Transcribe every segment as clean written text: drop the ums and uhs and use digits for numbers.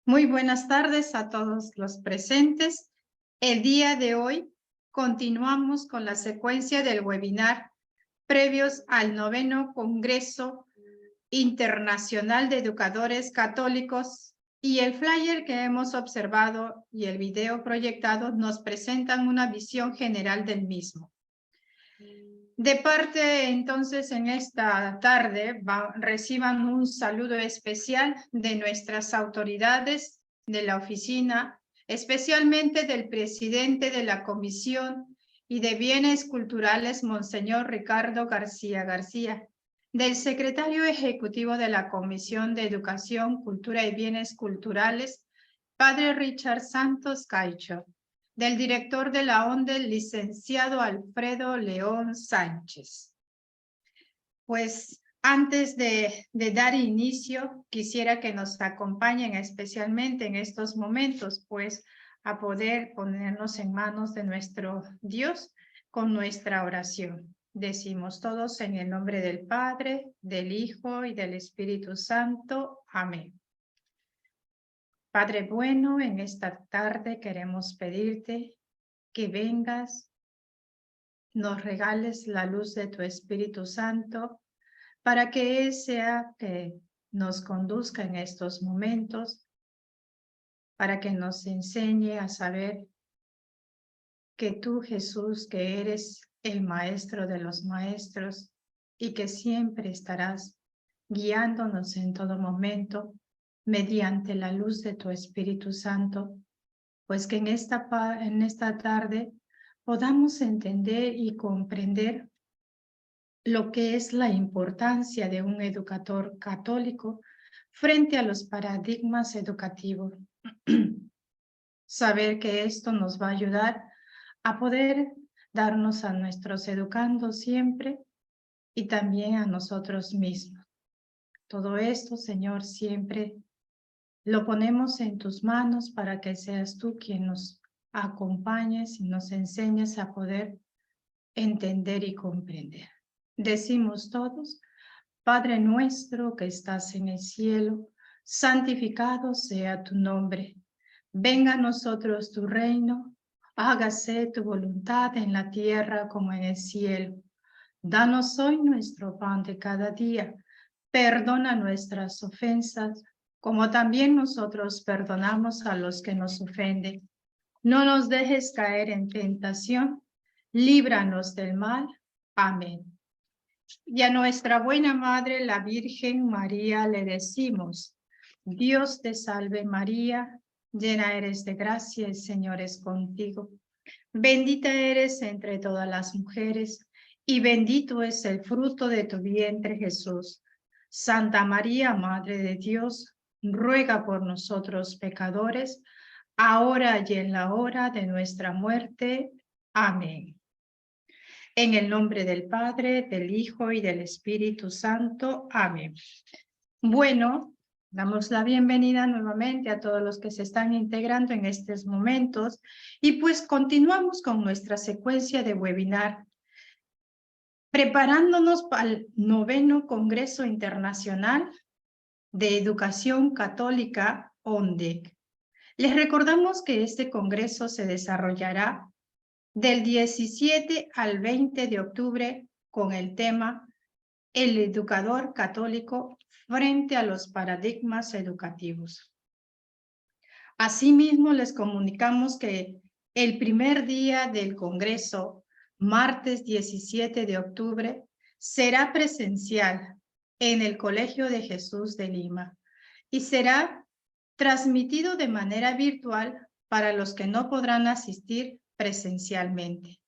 Muy buenas tardes a todos los presentes. El día de hoy continuamos con la secuencia del webinar previos al 9º Congreso Internacional de Educadores Católicos, y el flyer que hemos observado y el video proyectado nos presentan una visión general del mismo. De parte, entonces, en esta tarde reciban un saludo especial de nuestras autoridades de la oficina, especialmente del presidente de la Comisión y de Bienes Culturales, Monseñor Ricardo García García, del secretario ejecutivo de la Comisión de Educación, Cultura y Bienes Culturales, Padre Richard Santos Caicho, del director de la ONDE, licenciado Alfredo León Sánchez. Pues antes de dar inicio, quisiera que nos acompañen especialmente en estos momentos, pues a poder ponernos en manos de nuestro Dios con nuestra oración. Decimos todos en el nombre del Padre, del Hijo y del Espíritu Santo. Amén. Padre bueno, en esta tarde queremos pedirte que vengas, nos regales la luz de tu Espíritu Santo, para que Él sea que nos conduzca en estos momentos, para que nos enseñe a saber que tú, Jesús, que eres el Maestro de los Maestros y que siempre estarás guiándonos en todo momento mediante la luz de tu Espíritu Santo, pues que en esta tarde podamos entender y comprender lo que es la importancia de un educador católico frente a los paradigmas educativos. saber que esto nos va a ayudar a poder darnos a nuestros educandos siempre y también a nosotros mismos. Todo esto, Señor, siempre lo ponemos en tus manos para que seas tú quien nos acompañes y nos enseñes a poder entender y comprender. Decimos todos: Padre nuestro que estás en el cielo, santificado sea tu nombre. Venga a nosotros tu reino, hágase tu voluntad en la tierra como en el cielo. Danos hoy nuestro pan de cada día. Perdona nuestras ofensas, como también nosotros perdonamos a los que nos ofenden. No nos dejes caer en tentación, líbranos del mal. Amén. Y a nuestra buena Madre, la Virgen María, le decimos: Dios te salve María, llena eres de gracia, el Señor es contigo. Bendita eres entre todas las mujeres, y bendito es el fruto de tu vientre, Jesús. Santa María, Madre de Dios, ruega por nosotros pecadores, ahora y en la hora de nuestra muerte. Amén. En el nombre del Padre, del Hijo y del Espíritu Santo. Amén. Bueno, damos la bienvenida nuevamente a todos los que se están integrando en estos momentos y pues continuamos con nuestra secuencia de webinar, preparándonos para el 9º Congreso Internacional de Educación Católica, ONDEC. Les recordamos que este congreso se desarrollará del 17 al 20 de octubre con el tema El educador católico frente a los paradigmas educativos. Asimismo, les comunicamos que el primer día del Congreso, martes 17 de octubre, será presencial en el Colegio de Jesús de Lima y será transmitido de manera virtual para los que no podrán asistir presencialmente.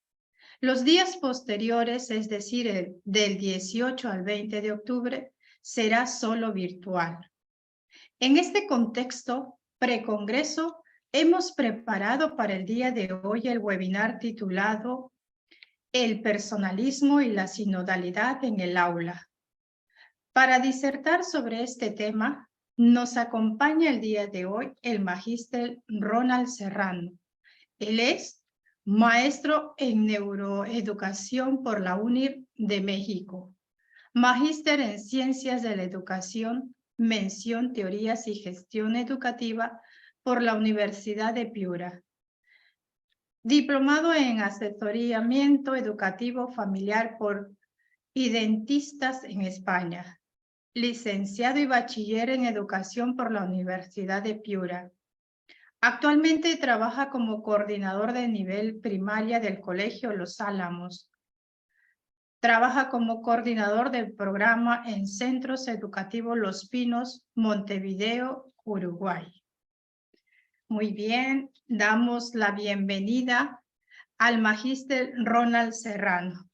Los días posteriores, es decir, del 18 al 20 de octubre, será solo virtual. En este contexto precongreso, hemos preparado para el día de hoy el webinar titulado El personalismo y la sinodalidad en el aula. Para disertar sobre este tema, nos acompaña el día de hoy el magíster Ronald Serrano. Él es maestro en neuroeducación por la UNIR de México, magíster en ciencias de la educación, mención, teorías y gestión educativa por la Universidad de Piura, diplomado en asesoramiento educativo familiar por Identistas en España, licenciado y bachiller en educación por la Universidad de Piura. Actualmente trabaja como coordinador de nivel primaria del Colegio Los Álamos. Trabaja como coordinador del programa en Centros Educativos Los Pinos, Montevideo, Uruguay. Muy bien, damos la bienvenida al magíster Ronald Serrano.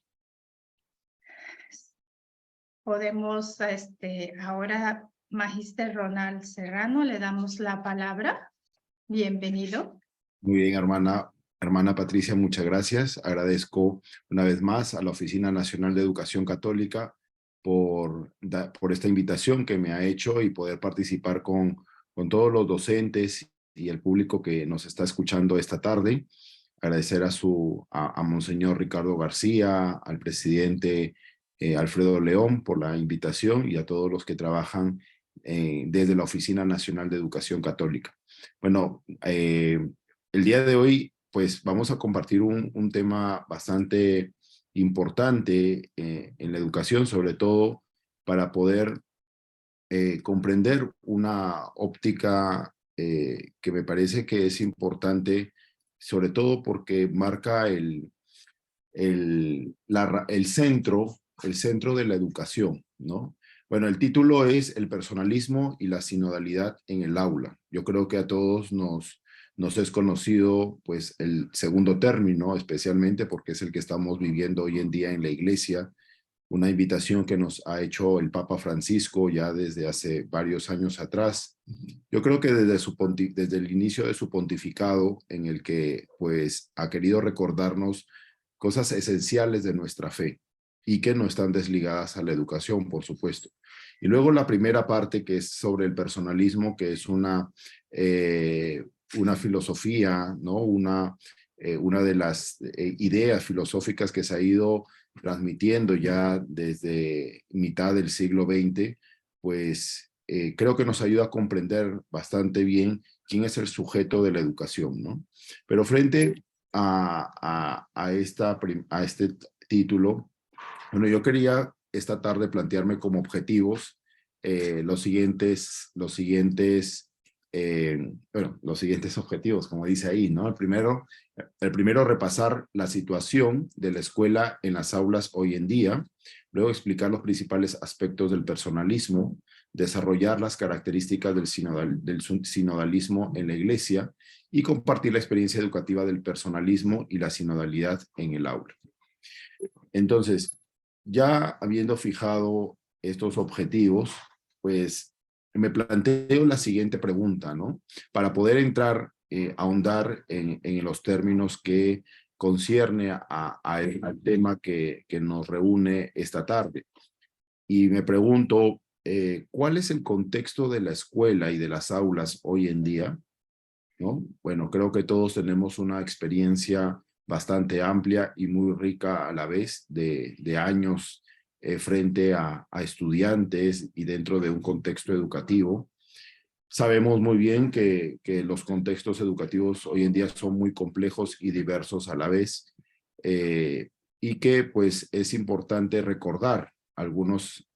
Podemos, ahora, magíster Ronald Serrano, le damos la palabra. Bienvenido. Muy bien, hermana Patricia, muchas gracias. Agradezco una vez más a la Oficina Nacional de Educación Católica por esta invitación que me ha hecho y poder participar con todos los docentes y el público que nos está escuchando esta tarde. Agradecer a Monseñor Ricardo García, al presidente Alfredo León por la invitación y a todos los que trabajan desde la Oficina Nacional de Educación Católica. Bueno, el día de hoy pues vamos a compartir un tema bastante importante en la educación, sobre todo para poder comprender una óptica que me parece que es importante, sobre todo porque marca el centro de la educación, ¿no? Bueno, el título es El personalismo y la sinodalidad en el aula. Yo creo que a todos nos es conocido pues el segundo término, especialmente porque es el que estamos viviendo hoy en día en la iglesia, una invitación que nos ha hecho el Papa Francisco ya desde hace varios años atrás. Yo creo que desde el inicio de su pontificado, en el que pues ha querido recordarnos cosas esenciales de nuestra fe y que no están desligadas a la educación, por supuesto. Y luego la primera parte, que es sobre el personalismo, que es una filosofía, ¿no? Una de las ideas filosóficas que se ha ido transmitiendo ya desde mitad del siglo XX, pues creo que nos ayuda a comprender bastante bien quién es el sujeto de la educación, ¿no? Pero frente a este título, bueno, yo quería esta tarde plantearme como objetivos los siguientes objetivos, como dice ahí, ¿no? El primero, repasar la situación de la escuela en las aulas hoy en día, luego explicar los principales aspectos del personalismo, desarrollar las características del sinodalismo en la iglesia y compartir la experiencia educativa del personalismo y la sinodalidad en el aula. Entonces, ya habiendo fijado estos objetivos, pues me planteo la siguiente pregunta, ¿no? Para poder entrar, ahondar en los términos que concierne al tema que nos reúne esta tarde. Y me pregunto, ¿cuál es el contexto de la escuela y de las aulas hoy en día? ¿No? Bueno, creo que todos tenemos una experiencia bastante amplia y muy rica a la vez de años frente a estudiantes y dentro de un contexto educativo. Sabemos muy bien que los contextos educativos hoy en día son muy complejos y diversos a la vez, eh, y que pues es importante recordar algunos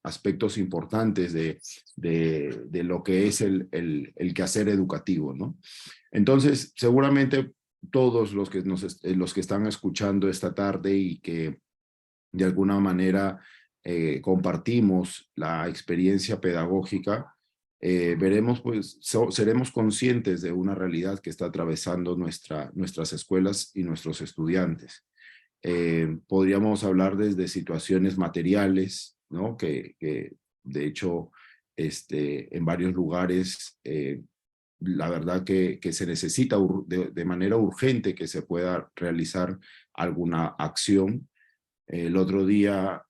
aspectos importantes de lo que es el quehacer educativo, ¿no? Entonces, seguramente todos los que están escuchando esta tarde y que de alguna manera compartimos la experiencia pedagógica, veremos, pues, seremos conscientes de una realidad que está atravesando nuestras escuelas y nuestros estudiantes. Podríamos hablar desde situaciones materiales, ¿no? Que de hecho, en varios lugares, la verdad que se necesita de manera urgente que se pueda realizar alguna acción. El otro día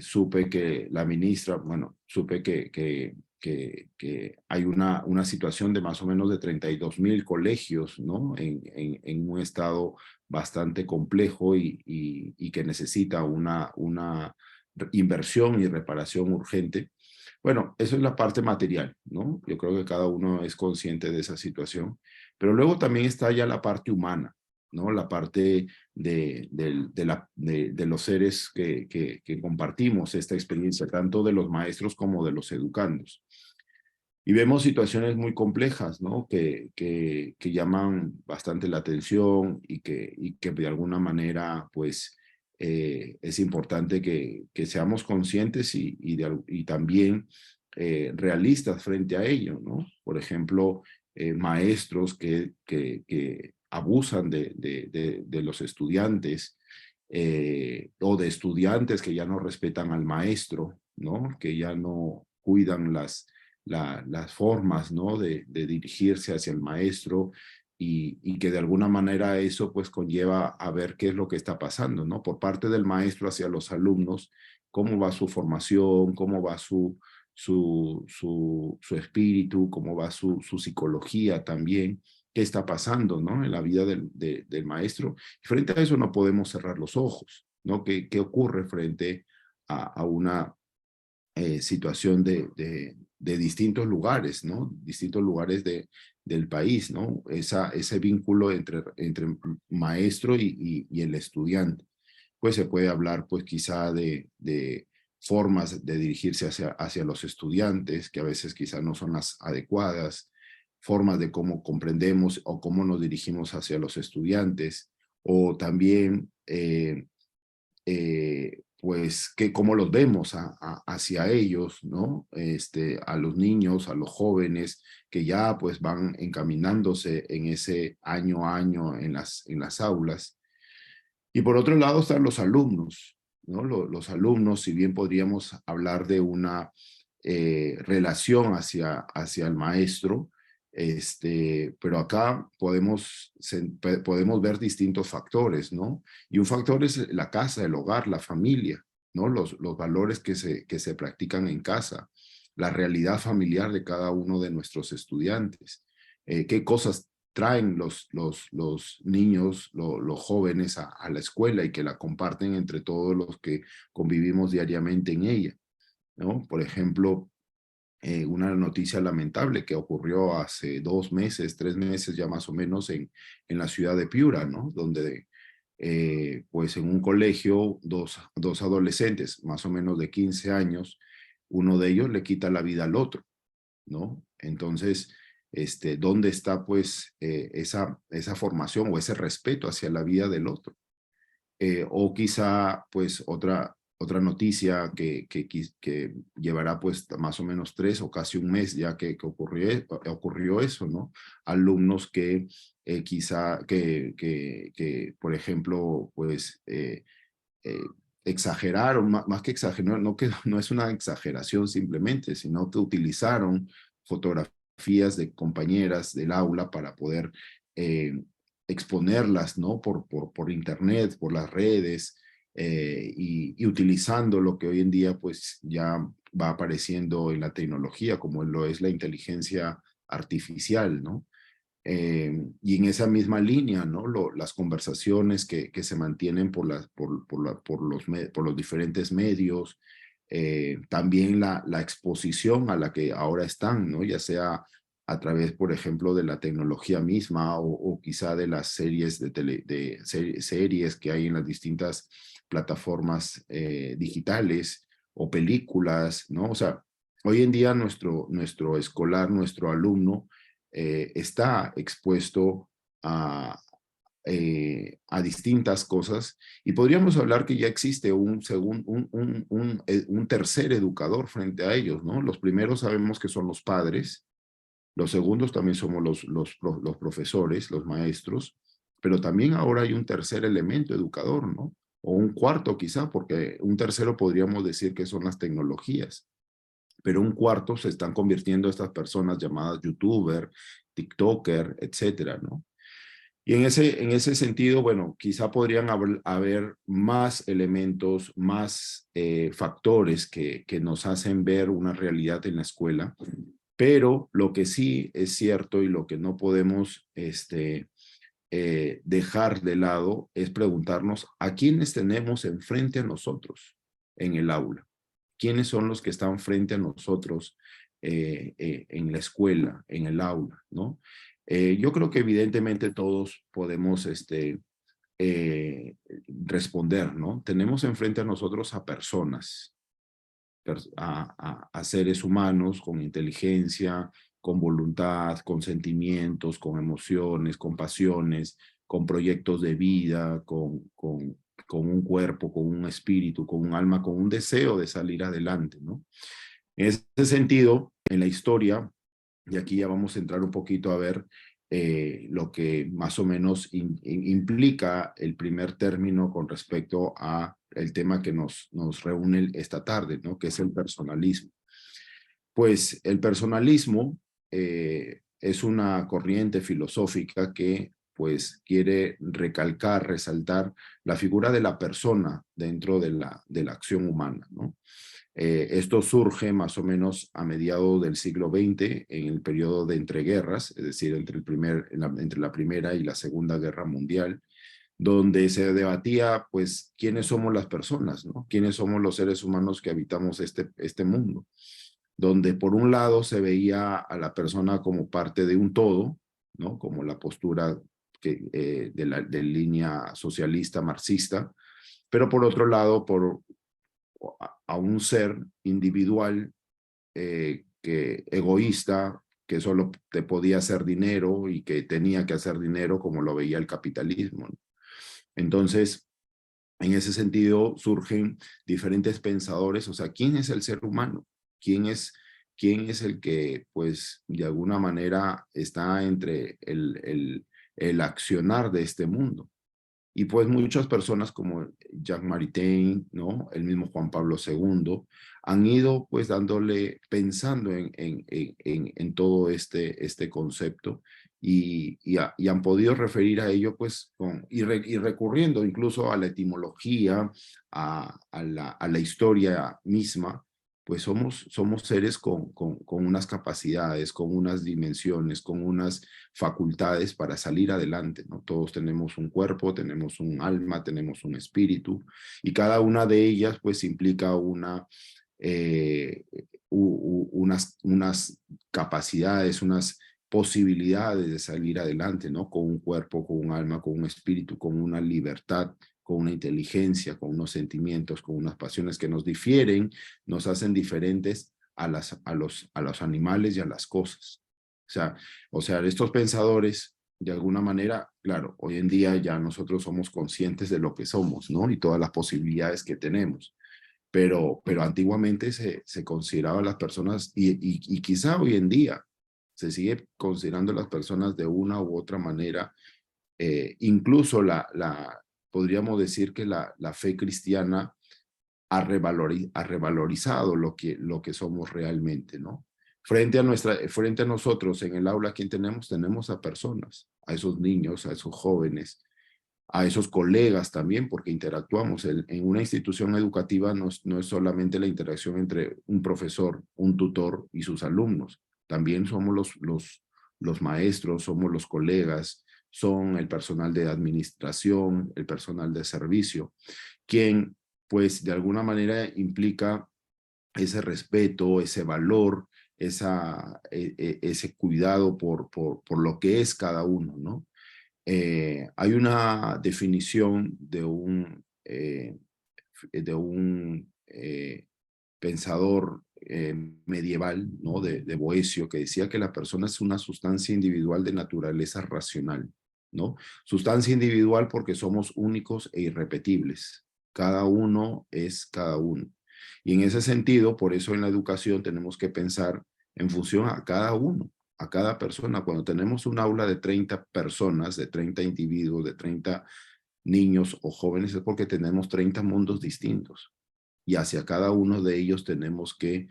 supe que la ministra, bueno, supe que hay una situación de más o menos de 32,000 colegios, ¿no? En un estado bastante complejo y que necesita una inversión y reparación urgente. Bueno, eso es la parte material, ¿no? Yo creo que cada uno es consciente de esa situación, pero luego también está ya la parte humana, ¿no? La parte de los seres que compartimos esta experiencia, tanto de los maestros como de los educandos. Y vemos situaciones muy complejas, ¿no? Que llaman bastante la atención y que de alguna manera, pues, es importante que seamos conscientes y también realistas frente a ello, ¿no? Por ejemplo, maestros que abusan de los estudiantes, o de estudiantes que ya no respetan al maestro, ¿no? Que ya no cuidan las formas, ¿no? de dirigirse hacia el maestro y que de alguna manera eso pues conlleva a ver qué es lo que está pasando, ¿no? Por parte del maestro hacia los alumnos, cómo va su formación, cómo va su espíritu, cómo va su psicología también, qué está pasando, ¿no? En la vida del maestro. Y frente a eso no podemos cerrar los ojos, ¿no? ¿Qué ocurre frente a una situación de distintos lugares, ¿no? Distintos lugares del país, ¿no? Ese vínculo entre maestro y el estudiante. Pues se puede hablar, pues quizá de formas de dirigirse hacia los estudiantes, que a veces quizá no son las adecuadas, formas de cómo comprendemos o cómo nos dirigimos hacia los estudiantes, o también pues cómo los vemos hacia ellos, ¿no? A los niños, a los jóvenes que ya pues van encaminándose en ese año a año en las aulas. Y por otro lado están los alumnos, ¿no? Los alumnos, si bien podríamos hablar de una relación hacia el maestro, pero acá podemos ver distintos factores, ¿no? Y un factor es la casa, el hogar, la familia, ¿no? Los valores que se practican en casa, la realidad familiar de cada uno de nuestros estudiantes, qué cosas traen los niños, los jóvenes a la escuela y que la comparten entre todos los que convivimos diariamente en ella, ¿no? Por ejemplo, una noticia lamentable que ocurrió hace 2 meses, 3 meses ya más o menos en la ciudad de Piura, ¿no? Donde pues en un colegio dos adolescentes más o menos de 15 años, uno de ellos le quita la vida al otro, ¿no? Entonces, ¿dónde está pues esa formación o ese respeto hacia la vida del otro? O quizá pues otra noticia que llevará pues más o menos 3 o casi un mes ya que ocurrió eso, ¿no? Alumnos que quizá por ejemplo, pues eh, exageraron, más que exageraron, no, que no es una exageración simplemente, sino que utilizaron fotografías de compañeras del aula para poder exponerlas, ¿no? Por internet, por las redes, y utilizando lo que hoy en día pues ya va apareciendo en la tecnología, como lo es la inteligencia artificial, ¿no? Y en esa misma línea, ¿no? Las conversaciones que se mantienen por los diferentes medios, también la exposición a la que ahora están, ¿no? Ya sea a través, por ejemplo, de la tecnología misma o quizá de las series series que hay en las distintas plataformas digitales o películas, ¿no? O sea, hoy en día nuestro escolar, nuestro alumno, está expuesto a distintas cosas y podríamos hablar que ya existe un tercer educador frente a ellos, ¿no? Los primeros sabemos que son los padres, los segundos también somos los profesores, los maestros, pero también ahora hay un tercer elemento educador, ¿no? O un cuarto quizá, porque un tercero podríamos decir que son las tecnologías, pero un cuarto se están convirtiendo estas personas llamadas youtuber, tiktoker, etcétera, ¿no? Y en ese sentido, bueno, quizá podrían haber más elementos, más factores que nos hacen ver una realidad en la escuela, pero lo que sí es cierto y lo que no podemos dejar de lado es preguntarnos a quiénes tenemos enfrente a nosotros en el aula. ¿Quiénes son los que están frente a nosotros en la escuela, en el aula, ¿no? Yo creo que evidentemente todos podemos responder, ¿no? Tenemos enfrente a nosotros a personas, a seres humanos con inteligencia, con voluntad, con sentimientos, con emociones, con pasiones, con proyectos de vida, con un cuerpo, con un espíritu, con un alma, con un deseo de salir adelante, ¿no? En ese sentido, en la historia, y aquí ya vamos a entrar un poquito a ver lo que más o menos implica el primer término con respecto a el tema que nos reúne esta tarde, ¿no? Que es el personalismo. Pues el personalismo es una corriente filosófica que pues quiere recalcar, resaltar la figura de la persona dentro de la acción humana, ¿no? Esto surge más o menos a mediados del siglo XX, en el periodo de entreguerras, es decir, entre la Primera y la Segunda Guerra Mundial, donde se debatía, pues, quiénes somos las personas, ¿no? Quiénes somos los seres humanos que habitamos este mundo, donde por un lado se veía a la persona como parte de un todo, ¿no? Como la postura de línea socialista marxista, pero por otro lado, a un ser individual egoísta, que solo te podía hacer dinero y que tenía que hacer dinero como lo veía el capitalismo, ¿no? Entonces, en ese sentido surgen diferentes pensadores, o sea, ¿quién es el ser humano? ¿Quién es el que, pues, de alguna manera está entre el accionar de este mundo? Y pues muchas personas como Jacques Maritain, ¿no? El mismo Juan Pablo II, han ido pues pensando en todo este concepto y han podido referir a ello pues y recurriendo incluso a la etimología, a la historia misma, pues somos seres con unas capacidades, con unas dimensiones, con unas facultades para salir adelante, ¿no? Todos tenemos un cuerpo, tenemos un alma, tenemos un espíritu, y cada una de ellas pues implica unas capacidades, unas posibilidades de salir adelante, ¿no? Con un cuerpo, con un alma, con un espíritu, con una libertad, con una inteligencia, con unos sentimientos, con unas pasiones que nos difieren, nos hacen diferentes a los animales y a las cosas. O sea, estos pensadores, de alguna manera, claro, hoy en día ya nosotros somos conscientes de lo que somos, ¿no? Y todas las posibilidades que tenemos. Pero antiguamente se consideraba a las personas, y quizá hoy en día se sigue considerando a las personas de una u otra manera. Incluso podríamos decir que la fe cristiana ha revalorizado lo que somos realmente, ¿no? Frente a nosotros en el aula, ¿quién tenemos? Tenemos a personas, a esos niños, a esos jóvenes, a esos colegas también, porque interactuamos. En una institución educativa no es solamente la interacción entre un profesor, un tutor y sus alumnos. También somos los maestros, somos los colegas, son el personal de administración, el personal de servicio, quien pues de alguna manera implica ese respeto, ese valor, ese cuidado por lo que es cada uno, ¿no? Hay una definición de un pensador medieval, ¿no? De Boecio, que decía que la persona es una sustancia individual de naturaleza racional, ¿no? Sustancia individual porque somos únicos e irrepetibles. Cada uno es cada uno. Y en ese sentido, por eso en la educación tenemos que pensar en función a cada uno, a cada persona. Cuando tenemos un aula de 30 personas, de 30 individuos, de 30 niños o jóvenes, es porque tenemos 30 mundos distintos. Y hacia cada uno de ellos tenemos que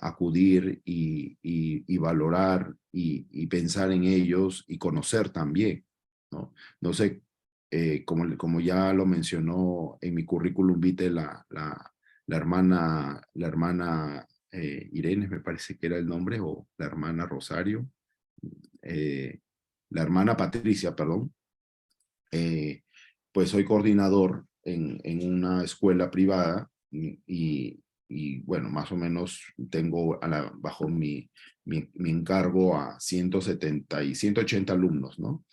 acudir y valorar y pensar en ellos y conocer también, ¿no? No sé, como ya lo mencionó en mi currículum vitae la hermana Irene, me parece que era el nombre, o la hermana Rosario, eh, la hermana Patricia, perdón. Pues soy coordinador en una escuela privada y bueno, más o menos tengo bajo mi encargo a 170 y 180 alumnos, ¿no?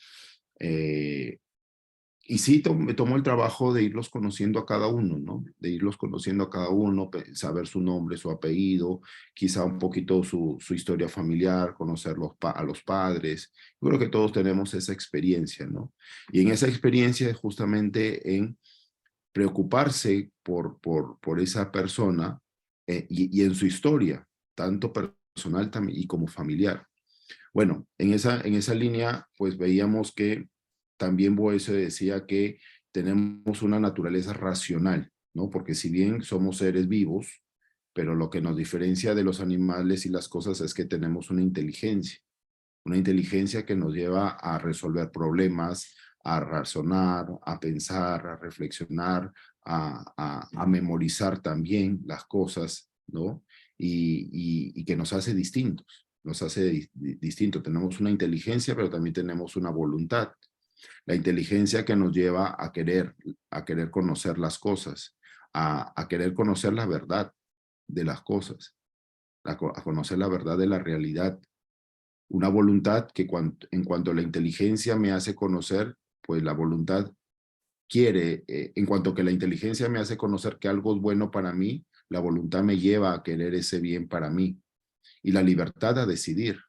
Y sí, me tomó el trabajo de irlos conociendo a cada uno, ¿no? De irlos conociendo a cada uno, saber su nombre, su apellido, quizá un poquito su historia familiar, conocer a los padres. Yo creo que todos tenemos esa experiencia, ¿no? Y en esa experiencia es justamente en preocuparse por esa persona y en su historia, tanto personal y como familiar. Bueno, en esa línea, pues veíamos que también Boecio decía que tenemos una naturaleza racional, ¿no? Porque si bien somos seres vivos, pero lo que nos diferencia de los animales y las cosas es que tenemos una inteligencia que nos lleva a resolver problemas, a razonar, a pensar, a reflexionar, a memorizar también las cosas, ¿no? Y que nos hace distintos, nos hace distintos. Tenemos una inteligencia, pero también tenemos una voluntad. La inteligencia que nos lleva a querer conocer las cosas, a querer conocer la verdad de las cosas, a conocer la verdad de la realidad. Una voluntad que en cuanto la inteligencia me hace conocer, pues la voluntad quiere, en cuanto que la inteligencia me hace conocer que algo es bueno para mí, la voluntad me lleva a querer ese bien para mí y la libertad a decidir,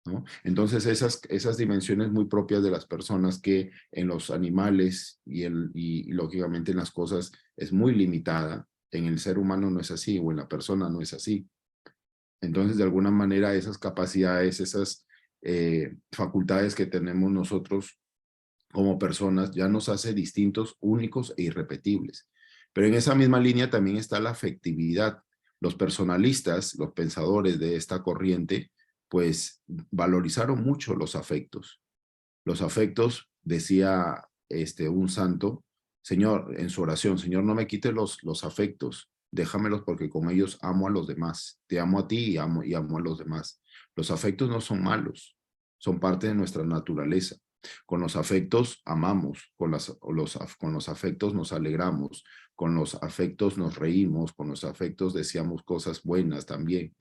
¿no? Entonces esas dimensiones muy propias de las personas que en los animales y lógicamente en las cosas es muy limitada, en el ser humano no es así o en la persona no es así. Entonces, de alguna manera, esas capacidades, esas facultades que tenemos nosotros como personas, ya nos hace distintos, únicos e irrepetibles. Pero en esa misma línea también está la afectividad. Los personalistas, los pensadores de esta corriente, pues valorizaron mucho los afectos. Los afectos, decía un santo, Señor, en su oración, Señor, no me quites los afectos, déjamelos porque con ellos amo a los demás. Te amo a ti y amo a los demás. Los afectos no son malos, son parte de nuestra naturaleza. Con los afectos amamos, con los afectos nos alegramos, con los afectos nos reímos, con los afectos deseamos cosas buenas también,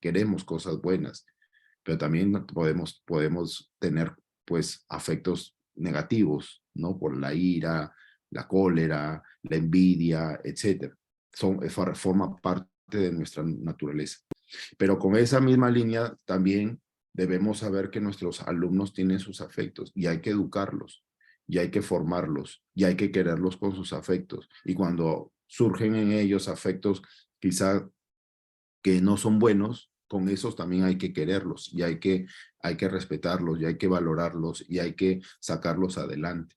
queremos cosas buenas, pero también podemos tener pues afectos negativos, ¿no? Por la ira, la cólera, la envidia, etcétera. Forma parte de nuestra naturaleza. Pero con esa misma línea también debemos saber que nuestros alumnos tienen sus afectos y hay que educarlos, y hay que formarlos, y hay que quererlos con sus afectos. Y cuando surgen en ellos afectos quizá que no son buenos, con esos también hay que quererlos, y hay que respetarlos, y hay que valorarlos, y hay que sacarlos adelante.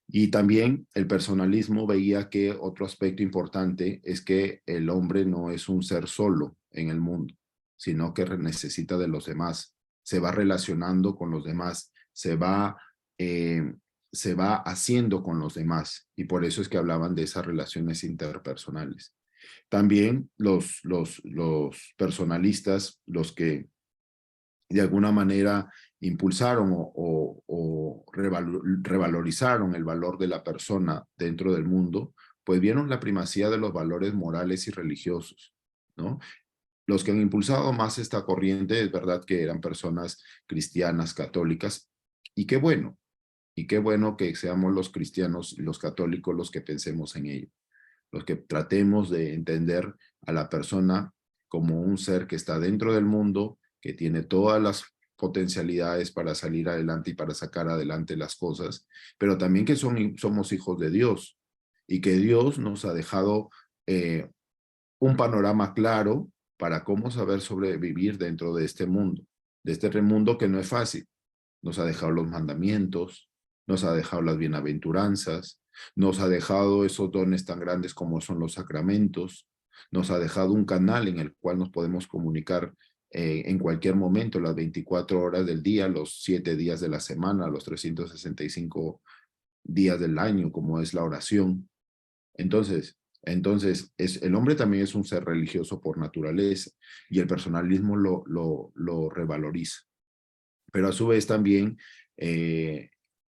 Y también el personalismo veía que otro aspecto importante es que el hombre no es un ser solo en el mundo, sino que necesita de los demás, se va relacionando con los demás, se va haciendo con los demás, y por eso es que hablaban de esas relaciones interpersonales. También los personalistas, los que de alguna manera impulsaron o revalorizaron el valor de la persona dentro del mundo, pues vieron la primacía de los valores morales y religiosos, ¿no? Los que han impulsado más esta corriente es verdad que eran personas cristianas, católicas, y qué bueno que seamos los cristianos y los católicos los que pensemos en ello, los que tratemos de entender a la persona como un ser que está dentro del mundo, que tiene todas las potencialidades para salir adelante y para sacar adelante las cosas, pero también que somos hijos de Dios y que Dios nos ha dejado un panorama claro para cómo saber sobrevivir dentro de este mundo que no es fácil. Nos ha dejado los mandamientos, nos ha dejado las bienaventuranzas, nos ha dejado esos dones tan grandes como son los sacramentos, nos ha dejado un canal en el cual nos podemos comunicar en cualquier momento, las 24 horas del día, los 7 días de la semana, los 365 días del año, como es la oración. Entonces el hombre también es un ser religioso por naturaleza y el personalismo lo revaloriza. Pero a su vez también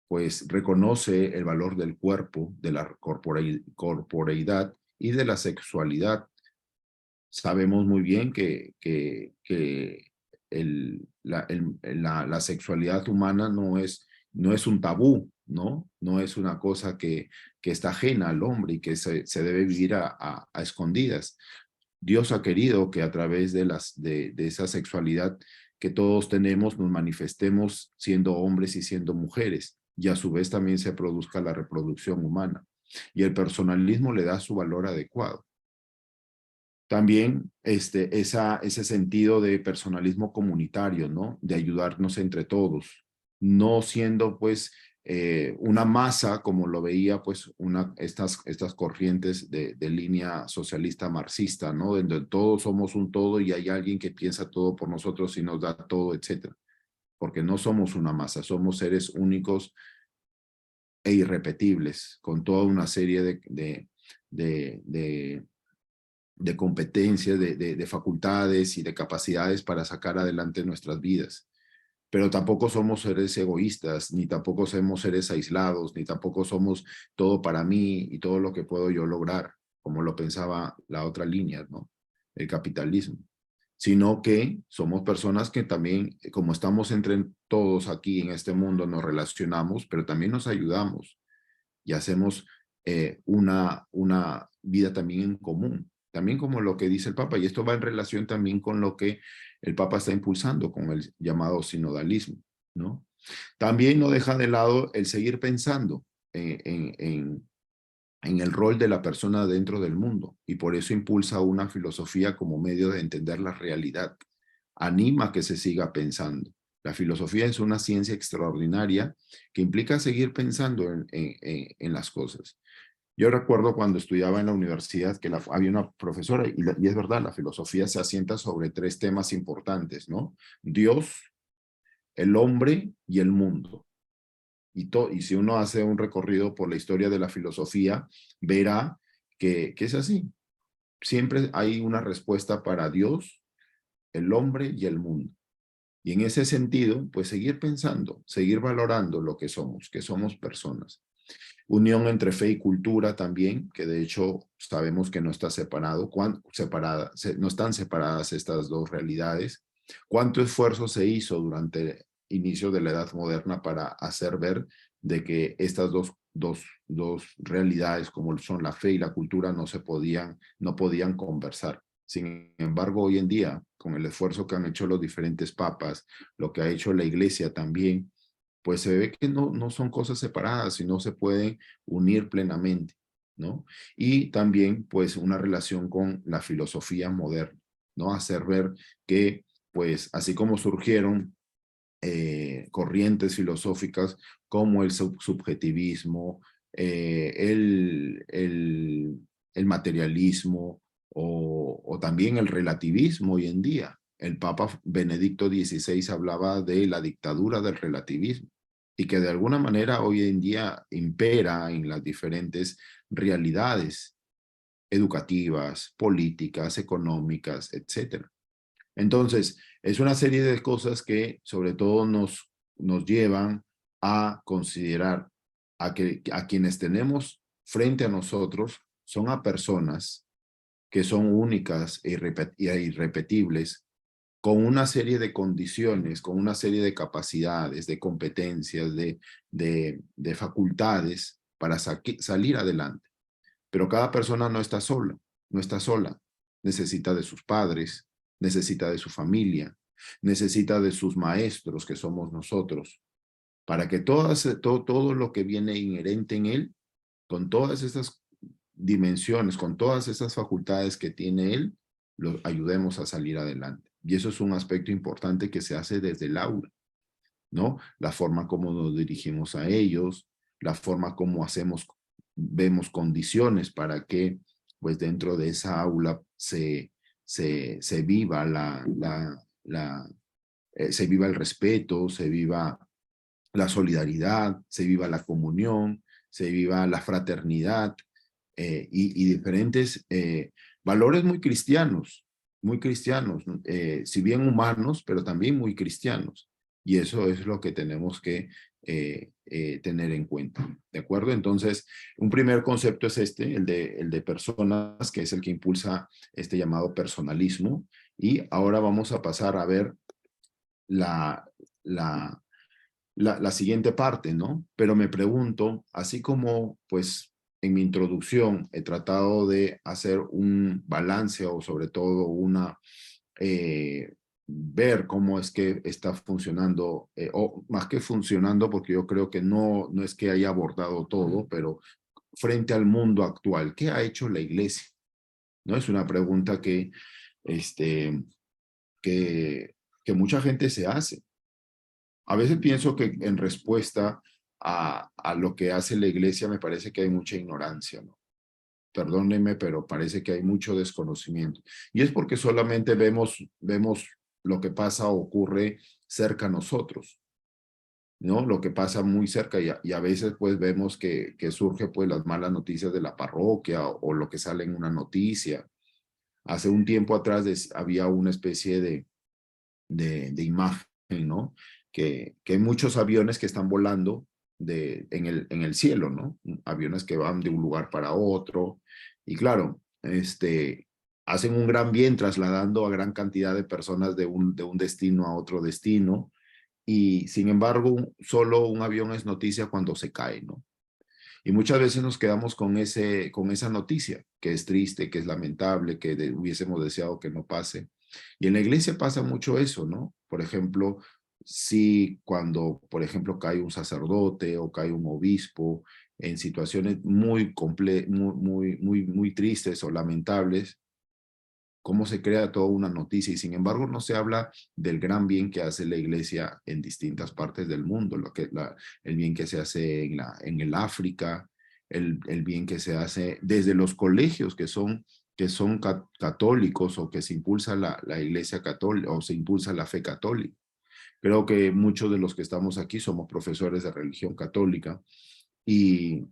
pues reconoce el valor del cuerpo, de la corporeidad y de la sexualidad. Sabemos muy bien que la sexualidad humana no es un tabú, ¿no? No es una cosa que está ajena al hombre y que se debe vivir a escondidas. Dios ha querido que a través de esa sexualidad que todos tenemos nos manifestemos siendo hombres y siendo mujeres, y a su vez también se produzca la reproducción humana. Y el personalismo le da su valor adecuado. También ese sentido de personalismo comunitario, ¿no? De ayudarnos entre todos, no siendo pues una masa como lo veía pues estas corrientes de línea socialista marxista, ¿no? Donde todos somos un todo y hay alguien que piensa todo por nosotros y nos da todo, etcétera. Porque no somos una masa, somos seres únicos e irrepetibles, con toda una serie de competencias, de facultades y de capacidades para sacar adelante nuestras vidas. Pero tampoco somos seres egoístas, ni tampoco somos seres aislados, ni tampoco somos todo para mí y todo lo que puedo yo lograr, como lo pensaba la otra línea, ¿no? El capitalismo. Sino que somos personas que también, como estamos entre todos aquí en este mundo, nos relacionamos, pero también nos ayudamos y hacemos una vida también en común. También como lo que dice el Papa, y esto va en relación también con lo que el Papa está impulsando con el llamado sinodalismo, ¿no? También no deja de lado el seguir pensando en el rol de la persona dentro del mundo, y por eso impulsa una filosofía como medio de entender la realidad. Anima a que se siga pensando, La filosofía es una ciencia extraordinaria que implica seguir pensando en las cosas. Yo recuerdo cuando estudiaba en la universidad que había una profesora, y es verdad, la filosofía se asienta sobre tres temas importantes, ¿no? Dios, el hombre y el mundo. Y si uno hace un recorrido por la historia de la filosofía, verá que es así. Siempre hay una respuesta para Dios, el hombre y el mundo. Y en ese sentido, pues seguir pensando, seguir valorando lo que somos personas. Unión entre fe y cultura también, que de hecho sabemos que no está separado, no están separadas estas dos realidades. ¿Cuánto esfuerzo se hizo durante el inicio de la Edad Moderna para hacer ver de que estas dos realidades, como son la fe y la cultura, no podían conversar? Sin embargo, hoy en día, con el esfuerzo que han hecho los diferentes papas, lo que ha hecho la Iglesia también, pues se ve que no son cosas separadas y no se pueden unir plenamente, ¿no? Y también, pues, una relación con la filosofía moderna, ¿no? Hacer ver que, pues, así como surgieron corrientes filosóficas como el subjetivismo, el materialismo o también el relativismo hoy en día. El Papa Benedicto XVI hablaba de la dictadura del relativismo y que de alguna manera hoy en día impera en las diferentes realidades educativas, políticas, económicas, etcétera. Entonces, es una serie de cosas que sobre todo nos llevan a considerar a quienes tenemos frente a nosotros son a personas que son únicas e irrepetibles, con una serie de condiciones, con una serie de capacidades, de competencias, de facultades para salir adelante. Pero cada persona no está sola, no está sola. Necesita de sus padres, necesita de su familia, necesita de sus maestros, que somos nosotros, para que todo lo que viene inherente en él, con todas esas dimensiones, con todas esas facultades que tiene él, lo ayudemos a salir adelante. Y eso es un aspecto importante que se hace desde el aula, ¿no? La forma como nos dirigimos a ellos, la forma como vemos condiciones para que, pues dentro de esa aula se viva se viva el respeto, se viva la solidaridad, se viva la comunión, se viva la fraternidad y diferentes valores muy cristianos, si bien humanos, pero también muy cristianos. Y eso es lo que tenemos que tener en cuenta, ¿de acuerdo? Entonces, un primer concepto es el de personas, que es el que impulsa este llamado personalismo. Y ahora vamos a pasar a ver la, la, la siguiente parte, ¿no? Pero me pregunto, así como pues en mi introducción he tratado de hacer un balance o sobre todo ver cómo es que está funcionando, o más que funcionando, porque yo creo que no es que haya abordado todo, pero frente al mundo actual, ¿qué ha hecho la iglesia? ¿No? Es una pregunta este, que, que mucha gente se hace. A veces pienso que en respuesta a lo que hace la iglesia me parece que hay mucha ignorancia, ¿no? Perdónenme, pero parece que hay mucho desconocimiento. Y es porque solamente vemos lo que pasa o ocurre cerca a nosotros, ¿no? Lo que pasa muy cerca y a veces pues vemos que surge pues las malas noticias de la parroquia o lo que sale en una noticia. Hace un tiempo atrás había una especie de imagen, ¿no? Que hay muchos aviones que están volando en el cielo, ¿no? Aviones que van de un lugar para otro. Y claro, hacen un gran bien trasladando a gran cantidad de personas de un destino a otro destino. Y sin embargo, solo un avión es noticia cuando se cae, ¿no? Y muchas veces nos quedamos con esa noticia, que es triste, que es lamentable, que hubiésemos deseado que no pase. Y en la iglesia pasa mucho eso, ¿no? Por ejemplo, si cuando, por ejemplo, cae un sacerdote o cae un obispo en situaciones muy tristes o lamentables, cómo se crea toda una noticia y sin embargo no se habla del gran bien que hace la iglesia en distintas partes del mundo, el bien que se hace en el África, el bien que se hace desde los colegios que son católicos o que se impulsa la iglesia católica o se impulsa la fe católica. Creo que muchos de los que estamos aquí somos profesores de religión católica y,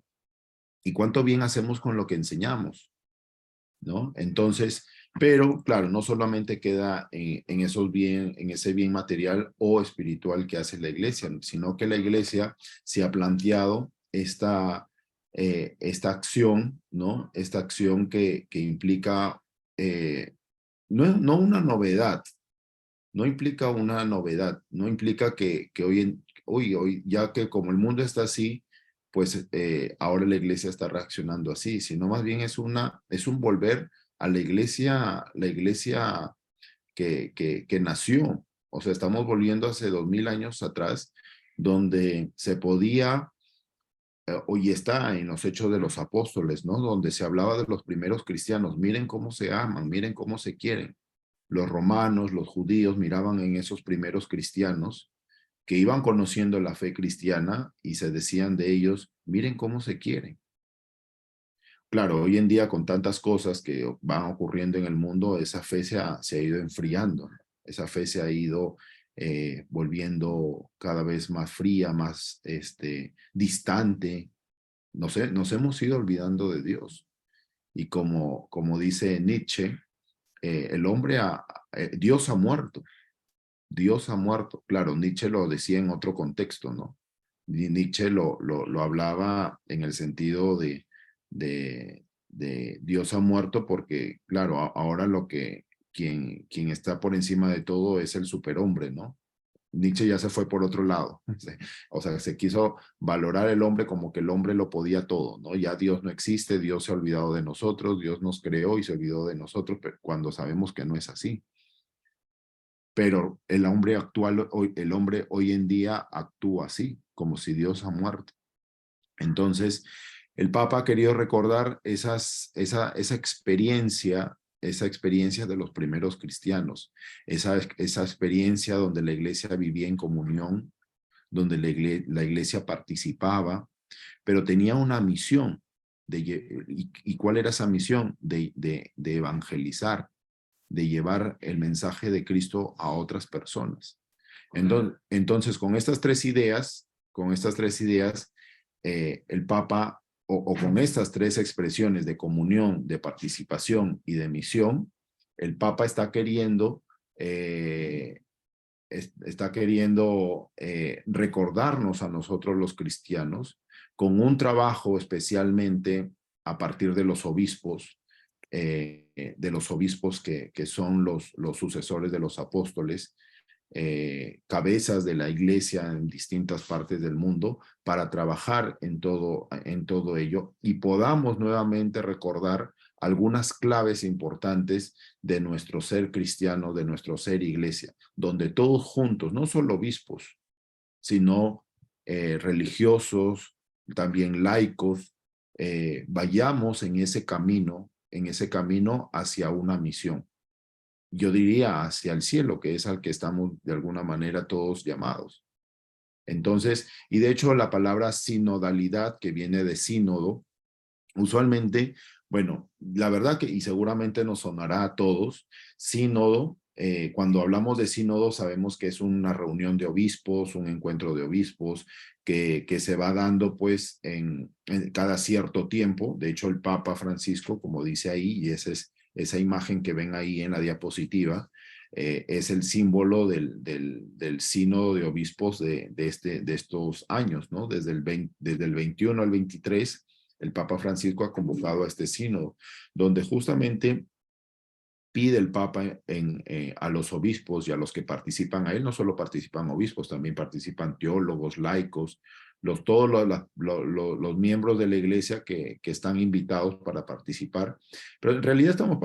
y cuánto bien hacemos con lo que enseñamos, ¿no? Entonces, pero claro, no solamente queda en ese bien material o espiritual que hace la iglesia, sino que la iglesia se ha planteado esta acción, ¿no? Esta acción que implica, no una novedad, no implica una novedad, no implica que hoy, ya que como el mundo está así, pues ahora la iglesia está reaccionando así, sino más bien es un volver a la iglesia que nació. O sea, estamos volviendo hace 2000 años atrás, donde se podía, hoy está en los Hechos de los Apóstoles, ¿no? Donde se hablaba de los primeros cristianos. Miren cómo se aman, miren cómo se quieren. Los romanos, los judíos miraban en esos primeros cristianos que iban conociendo la fe cristiana y se decían de ellos, miren cómo se quieren. Claro, hoy en día con tantas cosas que van ocurriendo en el mundo, esa fe se ha ido enfriando, esa fe se ha ido volviendo cada vez más fría, más distante. Nos hemos ido olvidando de Dios. Y como dice Nietzsche, Dios ha muerto. Dios ha muerto. Claro, Nietzsche lo decía en otro contexto, ¿no? Nietzsche lo hablaba en el sentido de Dios ha muerto porque, claro, ahora quien está por encima de todo es el superhombre, ¿no? Nietzsche ya se fue por otro lado. O sea, se quiso valorar el hombre como que el hombre lo podía todo, ¿no? Ya Dios no existe, Dios se ha olvidado de nosotros, Dios nos creó y se olvidó de nosotros, pero cuando sabemos que no es así. Pero el hombre hoy en día actúa así, como si Dios ha muerto. Entonces, el Papa ha querido recordar esa experiencia de los primeros cristianos, esa experiencia donde la iglesia vivía en comunión, donde la iglesia participaba, pero tenía una misión. ¿Y cuál era esa misión? De evangelizar, de llevar el mensaje de Cristo a otras personas. Entonces, con estas tres ideas, el Papa, o con estas tres expresiones de comunión, de participación y de misión, el Papa está queriendo recordarnos a nosotros los cristianos con un trabajo especialmente a partir de los obispos, que son los sucesores de los apóstoles, cabezas de la iglesia en distintas partes del mundo, para trabajar en todo ello y podamos nuevamente recordar algunas claves importantes de nuestro ser cristiano, de nuestro ser iglesia, donde todos juntos, no solo obispos, sino religiosos, también laicos, vayamos en ese camino hacia una misión. Yo diría hacia el cielo, que es al que estamos de alguna manera todos llamados. Entonces, y de hecho la palabra sinodalidad, que viene de sínodo, usualmente, bueno, la verdad que, y seguramente nos sonará a todos, sínodo, cuando hablamos de sínodo sabemos que es una reunión de obispos, un encuentro de obispos que se va dando pues en cada cierto tiempo. De hecho, el Papa Francisco, como dice ahí, y esa imagen que ven ahí en la diapositiva, es el símbolo del sínodo de obispos de estos años, ¿no? Desde el 21 al 23, el Papa Francisco ha convocado a este sínodo, donde justamente pide el Papa a los obispos y a los que participan a él. No solo participan obispos, también participan teólogos, laicos, todos los miembros de la iglesia que están invitados para participar. Pero en realidad estamos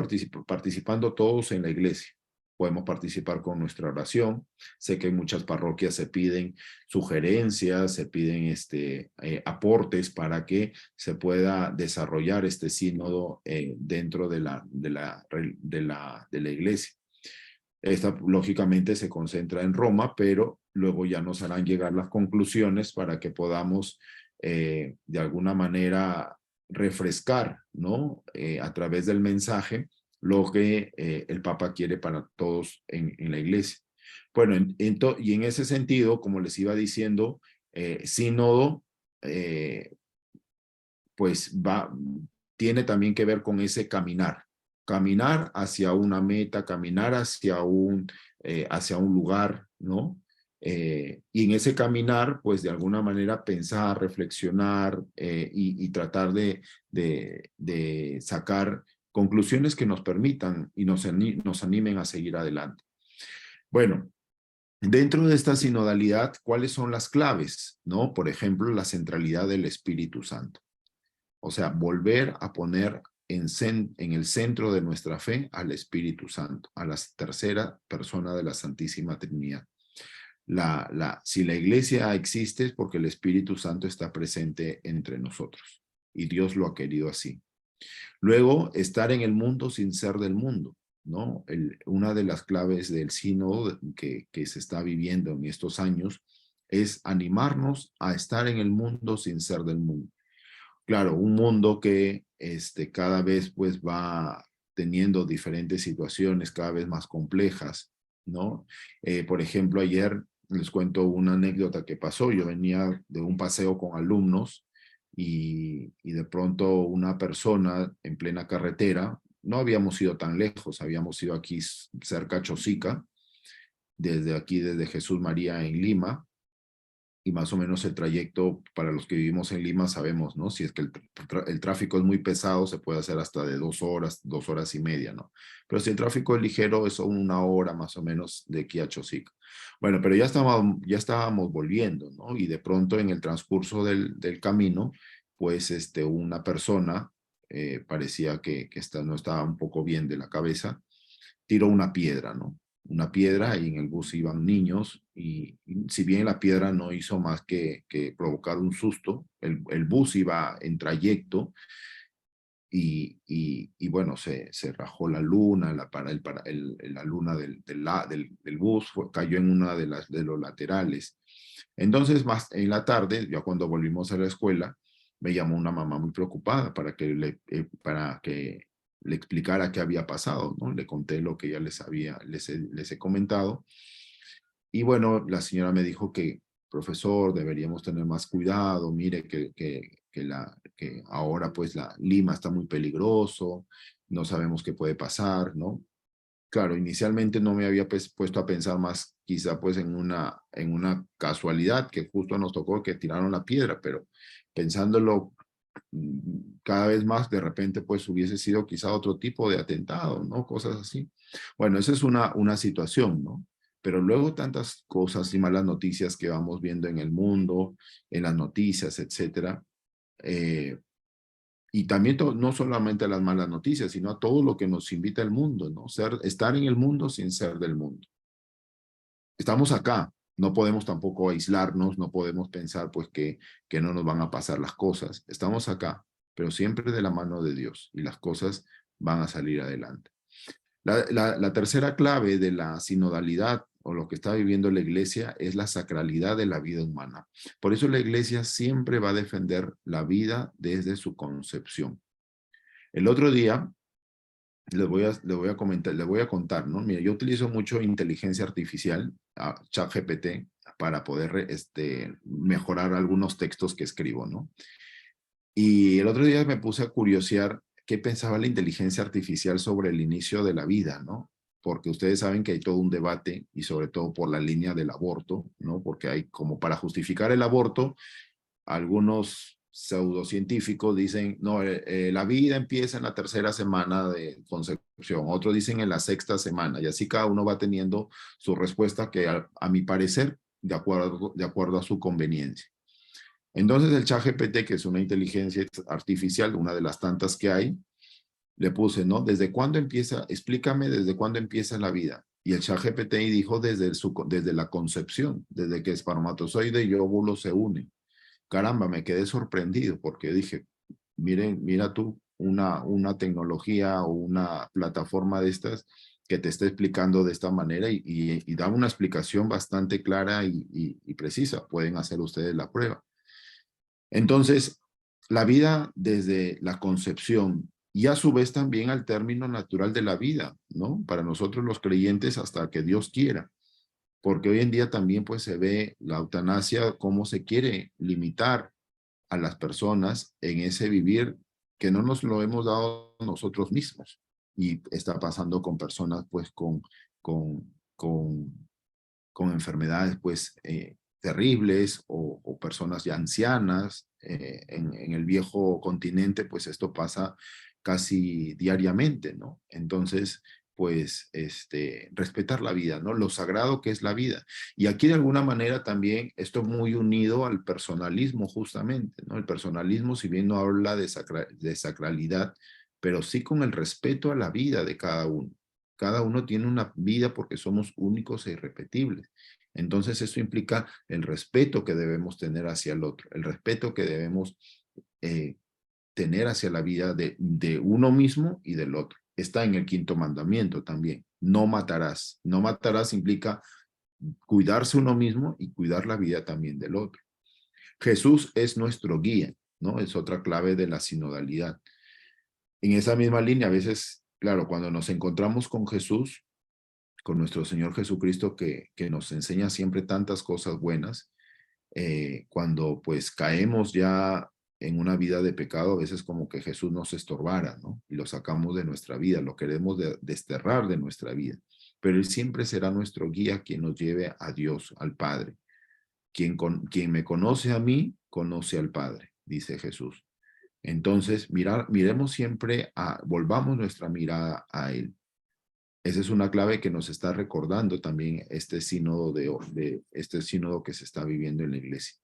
participando todos en la iglesia. podemos participar con nuestra oración. Sé que en muchas parroquias se piden sugerencias, se piden aportes para que se pueda desarrollar este sínodo dentro de la iglesia. Esta, lógicamente, se concentra en Roma, pero luego ya nos harán llegar las conclusiones para que podamos, de alguna manera, refrescar, ¿no? A través del mensaje, lo que el Papa quiere para todos en la iglesia. Bueno, y en ese sentido, como les iba diciendo, sínodo, pues tiene también que ver con ese caminar hacia una meta, caminar hacia un lugar, ¿no? Y en ese caminar, pues de alguna manera pensar, reflexionar y tratar de sacar conclusiones que nos permitan y nos animen a seguir adelante. Bueno, dentro de esta sinodalidad, ¿cuáles son las claves? ¿No? Por ejemplo, la centralidad del Espíritu Santo. O sea, volver a poner en el centro de nuestra fe al Espíritu Santo, a la tercera persona de la Santísima Trinidad. Si la iglesia existe es porque el Espíritu Santo está presente entre nosotros y Dios lo ha querido así. Luego, estar en el mundo sin ser del mundo, ¿no? Una de las claves del sínodo que se está viviendo en estos años es animarnos a estar en el mundo sin ser del mundo. Claro, un mundo que cada vez pues va teniendo diferentes situaciones cada vez más complejas, ¿no? Por ejemplo, ayer les cuento una anécdota que pasó. Yo venía de un paseo con alumnos y de pronto una persona en plena carretera, no habíamos ido tan lejos, habíamos ido aquí cerca a Chosica, desde Jesús María en Lima, y más o menos el trayecto para los que vivimos en Lima sabemos, ¿no? Si es que el tráfico es muy pesado, se puede hacer hasta de 2 horas, 2 horas y media, ¿no? Pero si el tráfico es ligero, es 1 hora más o menos de aquí a Chosica. Bueno, pero ya estábamos volviendo, ¿no? Y de pronto en el transcurso del camino, pues una persona, parecía que no estaba un poco bien de la cabeza, tiró una piedra, ¿no? Una piedra, y en el bus iban niños, y si bien la piedra no hizo más que provocar un susto, el bus iba en trayecto, y bueno, se rajó la luna, la luna del bus, cayó en una de los laterales. Entonces, más en la tarde, ya cuando volvimos a la escuela, me llamó una mamá muy preocupada para que le explicara qué había pasado, ¿no? Le conté lo que ya les he comentado. Y bueno, la señora me dijo que, profesor, deberíamos tener más cuidado, mire que ahora pues Lima está muy peligroso, no sabemos qué puede pasar, ¿no? Claro, inicialmente no me había puesto a pensar más, quizá pues en una casualidad que justo nos tocó que tiraron la piedra, pero pensándolo cada vez más, de repente pues hubiese sido quizá otro tipo de atentado, ¿no? Cosas así. Bueno, esa es una situación, ¿no? Pero luego tantas cosas y malas noticias que vamos viendo en el mundo, en las noticias, etcétera. Y también no solamente a las malas noticias, sino a todo lo que nos invita el mundo, ¿no? Estar en el mundo sin ser del mundo. Estamos acá, no podemos tampoco aislarnos, no podemos pensar pues que no nos van a pasar las cosas. Estamos acá, pero siempre de la mano de Dios, y las cosas van a salir adelante. La tercera clave de la sinodalidad, o lo que está viviendo la iglesia, es la sacralidad de la vida humana. Por eso la iglesia siempre va a defender la vida desde su concepción. El otro día les voy a contar, ¿no? Mira, yo utilizo mucho inteligencia artificial, ChatGPT, para poder mejorar algunos textos que escribo, ¿no? Y el otro día me puse a curiosear qué pensaba la inteligencia artificial sobre el inicio de la vida, ¿no? Porque ustedes saben que hay todo un debate, y sobre todo por la línea del aborto, ¿no? Porque hay, como para justificar el aborto, algunos pseudocientíficos dicen, no, la vida empieza en la tercera semana de concepción, otros dicen en la sexta semana, y así cada uno va teniendo su respuesta que a mi parecer, de acuerdo a su conveniencia. Entonces el ChatGPT, que es una inteligencia artificial, una de las tantas que hay, le puse, ¿no? ¿Desde cuándo empieza? Explícame desde cuándo empieza la vida. Y el ChatGPT dijo desde la concepción, desde que espermatozoide y óvulo se unen. Caramba, me quedé sorprendido porque dije, mira tú, una tecnología o una plataforma de estas que te está explicando de esta manera y da una explicación bastante clara y precisa. Pueden hacer ustedes la prueba. Entonces, la vida desde la concepción y a su vez también al término natural de la vida, ¿no? Para nosotros los creyentes hasta que Dios quiera, porque hoy en día también pues se ve la eutanasia, cómo se quiere limitar a las personas en ese vivir que no nos lo hemos dado nosotros mismos. Y está pasando con personas pues con, con, con enfermedades pues terribles o personas ya ancianas. En el viejo continente pues esto pasa casi diariamente, ¿no? Entonces, pues, respetar la vida, ¿no? Lo sagrado que es la vida. Y aquí de alguna manera también esto muy unido al personalismo justamente, ¿no? El personalismo, si bien no habla de sacralidad, pero sí con el respeto a la vida de cada uno. Cada uno tiene una vida porque somos únicos e irrepetibles. Entonces esto implica el respeto que debemos tener hacia el otro, el respeto que debemos tener hacia la vida de uno mismo y del otro. Está en el quinto mandamiento también. No matarás. No matarás implica cuidarse uno mismo y cuidar la vida también del otro. Jesús es nuestro guía, ¿no? Es otra clave de la sinodalidad. En esa misma línea, a veces, claro, cuando nos encontramos con Jesús, con nuestro Señor Jesucristo, que nos enseña siempre tantas cosas buenas, cuando pues caemos ya en una vida de pecado, a veces como que Jesús nos estorbara, ¿no? Y lo sacamos de nuestra vida, lo queremos desterrar de nuestra vida. Pero Él siempre será nuestro guía quien nos lleve a Dios, al Padre. Quien me conoce a mí, conoce al Padre, dice Jesús. Entonces, miremos siempre, volvamos nuestra mirada a Él. Esa es una clave que nos está recordando también este sínodo este sínodo que se está viviendo en la iglesia.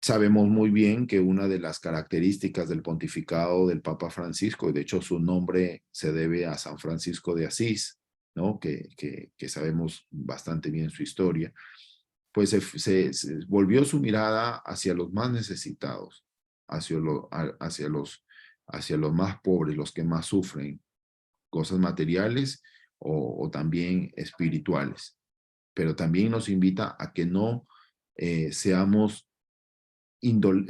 Sabemos muy bien que una de las características del pontificado del Papa Francisco, y de hecho su nombre se debe a San Francisco de Asís, ¿no? que sabemos bastante bien su historia, pues se volvió su mirada hacia los más necesitados, hacia los más pobres, los que más sufren, cosas materiales o también espirituales. Pero también nos invita a que no seamos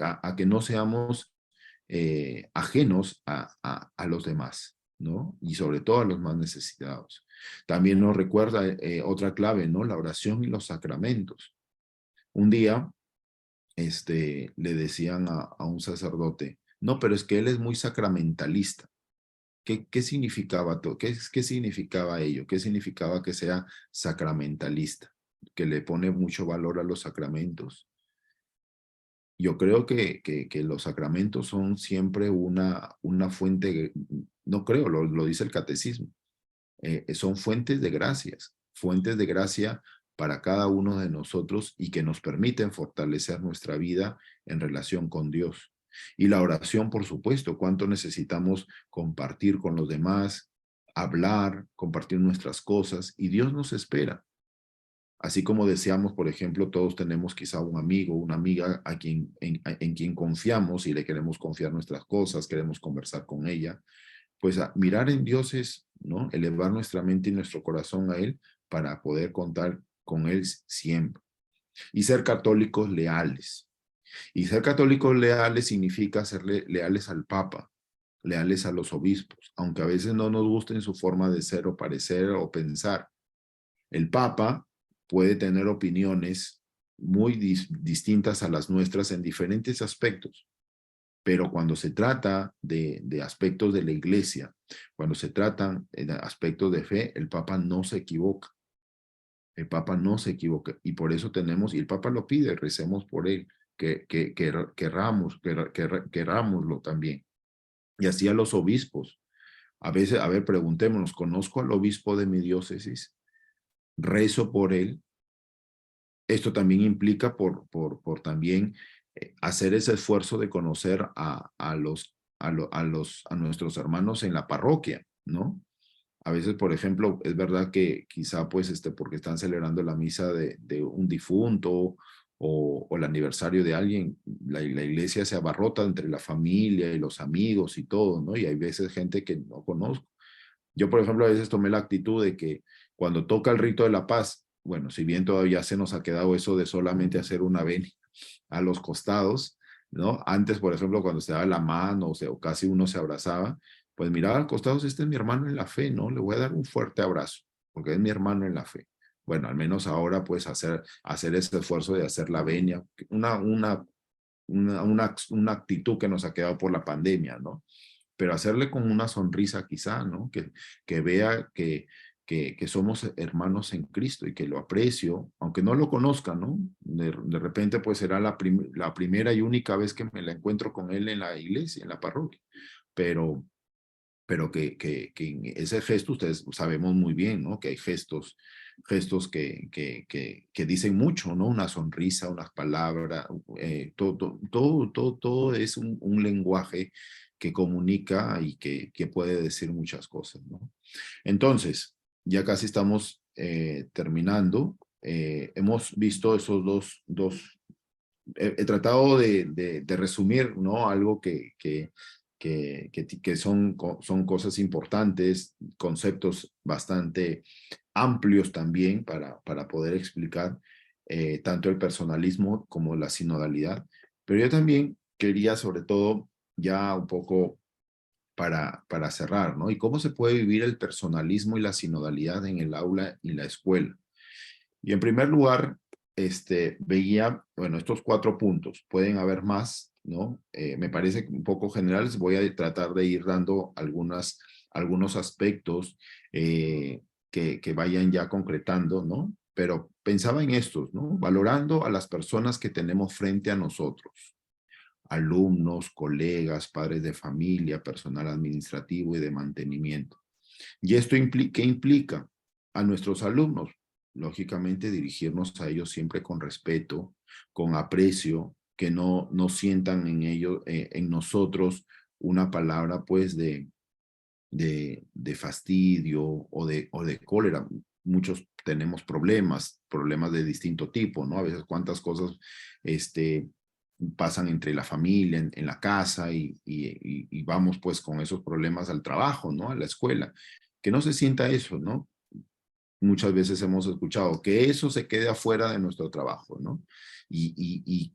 a que no seamos ajenos a los demás, ¿no? Y sobre todo a los más necesitados. También nos recuerda otra clave, ¿no? La oración y los sacramentos. Un día le decían a un sacerdote, no, pero es que él es muy sacramentalista. ¿Qué significaba todo? ¿Qué significaba ello? ¿Qué significaba que sea sacramentalista? Que le pone mucho valor a los sacramentos. Yo creo que los sacramentos son siempre una fuente, no creo, lo dice el catecismo, son fuentes de gracia para cada uno de nosotros y que nos permiten fortalecer nuestra vida en relación con Dios. Y la oración, por supuesto, cuánto necesitamos compartir con los demás, hablar, compartir nuestras cosas, y Dios nos espera. Así como deseamos, por ejemplo, todos tenemos quizá un amigo, una amiga en quien confiamos y le queremos confiar nuestras cosas, queremos conversar con ella, pues mirar en Dios es, ¿no? Elevar nuestra mente y nuestro corazón a Él para poder contar con Él siempre. Y ser católicos leales. Y ser católicos leales significa ser leales al Papa, leales a los obispos, aunque a veces no nos gusten su forma de ser o parecer o pensar. El Papa puede tener opiniones muy distintas a las nuestras en diferentes aspectos, pero cuando se trata de aspectos de la iglesia, cuando se tratan de aspectos de fe, el Papa no se equivoca. El Papa no se equivoca y por eso tenemos, y el Papa lo pide, recemos por él, querrámoslo también. Y así a los obispos. A veces, a ver, preguntémonos, ¿conozco al obispo de mi diócesis? ¿Rezo por él? Esto también implica por también hacer ese esfuerzo de conocer a nuestros hermanos en la parroquia, ¿no? A veces, por ejemplo, es verdad que quizá pues porque están celebrando la misa de un difunto o el aniversario de alguien, la iglesia se abarrota entre la familia y los amigos y todo, ¿no? Y hay veces gente que no conozco. Yo, por ejemplo, a veces tomé la actitud de que cuando toca el rito de la paz, bueno, si bien todavía se nos ha quedado eso de solamente hacer una venia a los costados, ¿no? Antes, por ejemplo, cuando se daba la mano o casi uno se abrazaba, pues miraba al costado, este es mi hermano en la fe, ¿no? Le voy a dar un fuerte abrazo, porque es mi hermano en la fe. Bueno, al menos ahora pues hacer ese esfuerzo de hacer la venia, una actitud que nos ha quedado por la pandemia, ¿no? Pero hacerle con una sonrisa quizá, ¿no? Que vea que somos hermanos en Cristo y que lo aprecio, aunque no lo conozca, ¿no? De repente pues será la primera y única vez que me la encuentro con él en la iglesia, en la parroquia, pero, pero que en ese gesto ustedes sabemos muy bien, ¿no? Que hay gestos que dicen mucho, ¿no? Una sonrisa, unas palabras, todo es un lenguaje que comunica y que puede decir muchas cosas, ¿no? Entonces, ya casi estamos terminando. Hemos visto esos he tratado de resumir, ¿no? Algo que son cosas importantes, conceptos bastante amplios también para poder explicar tanto el personalismo como la sinodalidad. Pero yo también quería, sobre todo, ya un poco para cerrar, ¿no? Y cómo se puede vivir el personalismo y la sinodalidad en el aula y la escuela. Y en primer lugar, veía, bueno, estos 4 puntos, pueden haber más, ¿no? Me parece un poco generales, voy a tratar de ir dando algunos aspectos que vayan ya concretando, ¿no? Pero pensaba en estos, ¿no? Valorando a las personas que tenemos frente a nosotros, alumnos, colegas, padres de familia, personal administrativo y de mantenimiento. ¿Y esto qué implica? A nuestros alumnos, lógicamente dirigirnos a ellos siempre con respeto, con aprecio, que no sientan en ellos, en nosotros una palabra pues de fastidio o de cólera. Muchos tenemos problemas de distinto tipo, ¿no? A veces cuántas cosas pasan entre la familia, en la casa y vamos pues con esos problemas al trabajo, ¿no? A la escuela. Que no se sienta eso, ¿no? Muchas veces hemos escuchado que eso se quede afuera de nuestro trabajo, ¿no? Y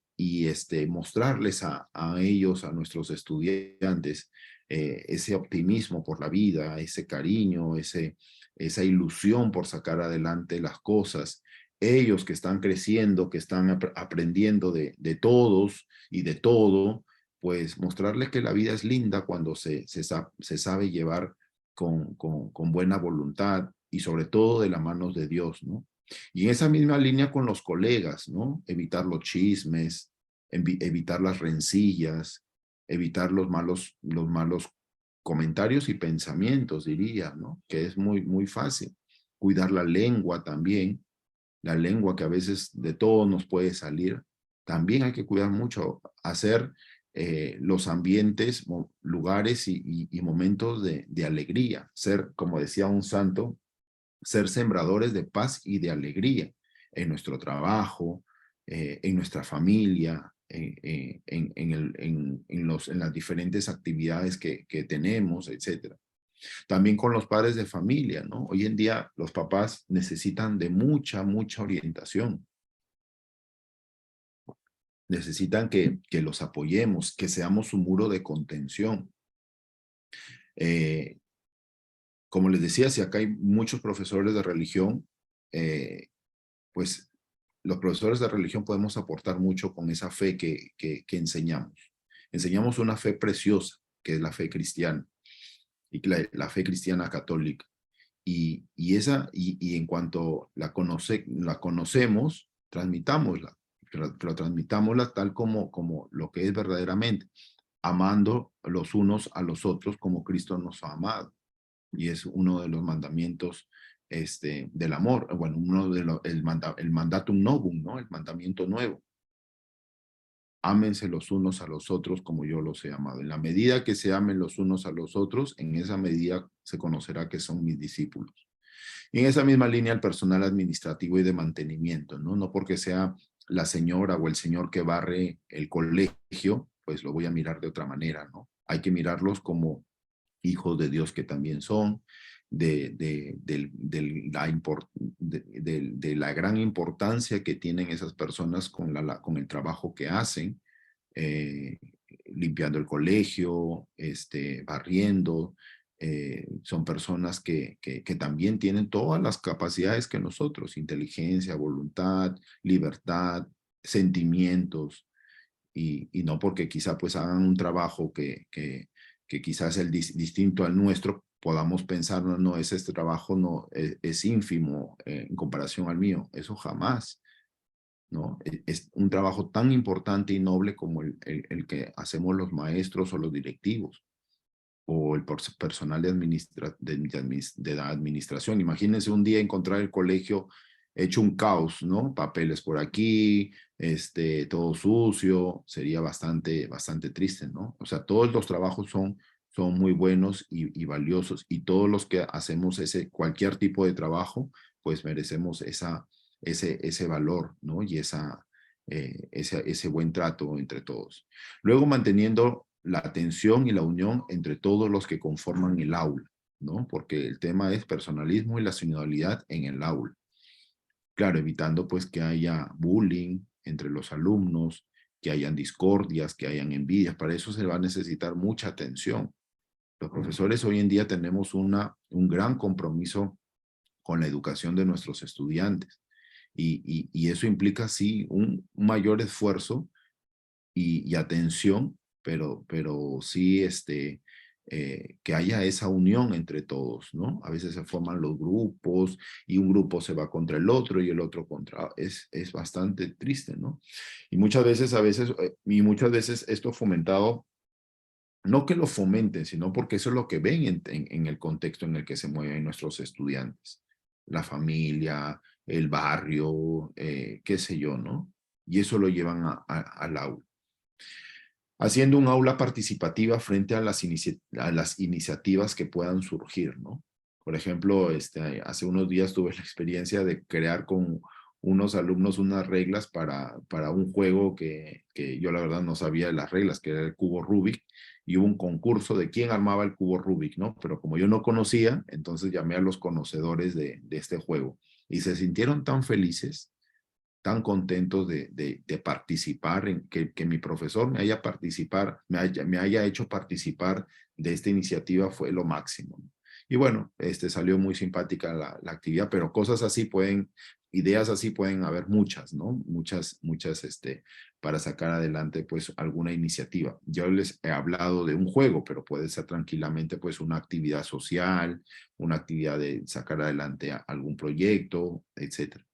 mostrarles a ellos, a nuestros estudiantes, ese optimismo por la vida, ese cariño, esa ilusión por sacar adelante las cosas. Ellos que están creciendo, que están aprendiendo de todos y de todo, pues mostrarles que la vida es linda cuando se sabe llevar con buena voluntad y sobre todo de las manos de Dios, ¿no? Y en esa misma línea con los colegas, ¿no? Evitar los chismes, evitar las rencillas, evitar los malos comentarios y pensamientos, diría, ¿no? Que es muy fácil. Cuidar la lengua también, la lengua que a veces de todo nos puede salir. También hay que cuidar mucho, hacer los ambientes, lugares y momentos de alegría. Ser, como decía un santo, ser sembradores de paz y de alegría en nuestro trabajo, en nuestra familia, en las diferentes actividades que tenemos, etcétera. También con los padres de familia, ¿no? Hoy en día los papás necesitan de mucha orientación. Necesitan que los apoyemos, que seamos su muro de contención. Eh, como les decía, si acá hay muchos profesores de religión, pues los profesores de religión podemos aportar mucho con esa fe que enseñamos. Enseñamos una fe preciosa, que es la fe cristiana, y la fe cristiana católica. Y en cuanto la conocemos, transmitámosla, pero transmitámosla tal como lo que es verdaderamente, amando los unos a los otros como Cristo nos ha amado. Y es uno de los mandamientos del amor, bueno, el mandatum novum, ¿no? El mandamiento nuevo. ámense los unos a los otros como yo los he amado. En la medida que se amen los unos a los otros, en esa medida se conocerá que son mis discípulos. Y en esa misma línea el personal administrativo y de mantenimiento, ¿no? No porque sea la señora o el señor que barre el colegio, pues lo voy a mirar de otra manera, ¿no? Hay que mirarlos como hijos de Dios que también son, de la gran importancia que tienen esas personas con el trabajo que hacen, eh, limpiando el colegio, barriendo. Son personas que también tienen todas las capacidades que nosotros, inteligencia, voluntad, libertad, sentimientos, y no porque quizá pues hagan un trabajo que quizás es distinto al nuestro, podamos pensar, no, no, este trabajo no, es ínfimo en comparación al mío. Eso jamás, ¿no? Es un trabajo tan importante y noble como el que hacemos los maestros o los directivos o el personal de la administración. Imagínense un día encontrar el colegio hecho un caos, ¿no? Papeles por aquí, todo sucio, sería bastante triste, ¿no? O sea, todos los trabajos son muy buenos y valiosos, y todos los que hacemos cualquier tipo de trabajo, pues merecemos ese valor, ¿no? Y ese buen trato entre todos. Luego, manteniendo la atención y la unión entre todos los que conforman el aula, ¿no? Porque el tema es personalismo y la sinodalidad en el aula. Claro, evitando pues que haya bullying entre los alumnos, que hayan discordias, que hayan envidias. Para eso se va a necesitar mucha atención. Los profesores hoy en día tenemos un gran compromiso con la educación de nuestros estudiantes. Y eso implica, sí, un mayor esfuerzo y atención, pero sí que haya esa unión entre todos, ¿no? A veces se forman los grupos y un grupo se va contra el otro y el otro contra... Es bastante triste, ¿no? Y muchas veces esto fomentado, no que lo fomenten, sino porque eso es lo que ven en el contexto en el que se mueven nuestros estudiantes. La familia, el barrio, qué sé yo, ¿no? Y eso lo llevan al aula. Haciendo un aula participativa frente a las iniciativas que puedan surgir, ¿no? Por ejemplo, hace unos días tuve la experiencia de crear con unos alumnos unas reglas para un juego que yo la verdad no sabía de las reglas, que era el cubo Rubik, y hubo un concurso de quién armaba el cubo Rubik, ¿no? Pero como yo no conocía, entonces llamé a los conocedores de este juego, y se sintieron tan felices, tan contentos de participar, en que mi profesor me haya hecho participar de esta iniciativa, fue lo máximo. Y bueno, salió muy simpática la actividad, pero cosas así ideas así pueden haber muchas, ¿no? Muchas, para sacar adelante pues alguna iniciativa. Yo les he hablado de un juego, pero puede ser tranquilamente pues una actividad social, una actividad de sacar adelante algún proyecto, etcétera.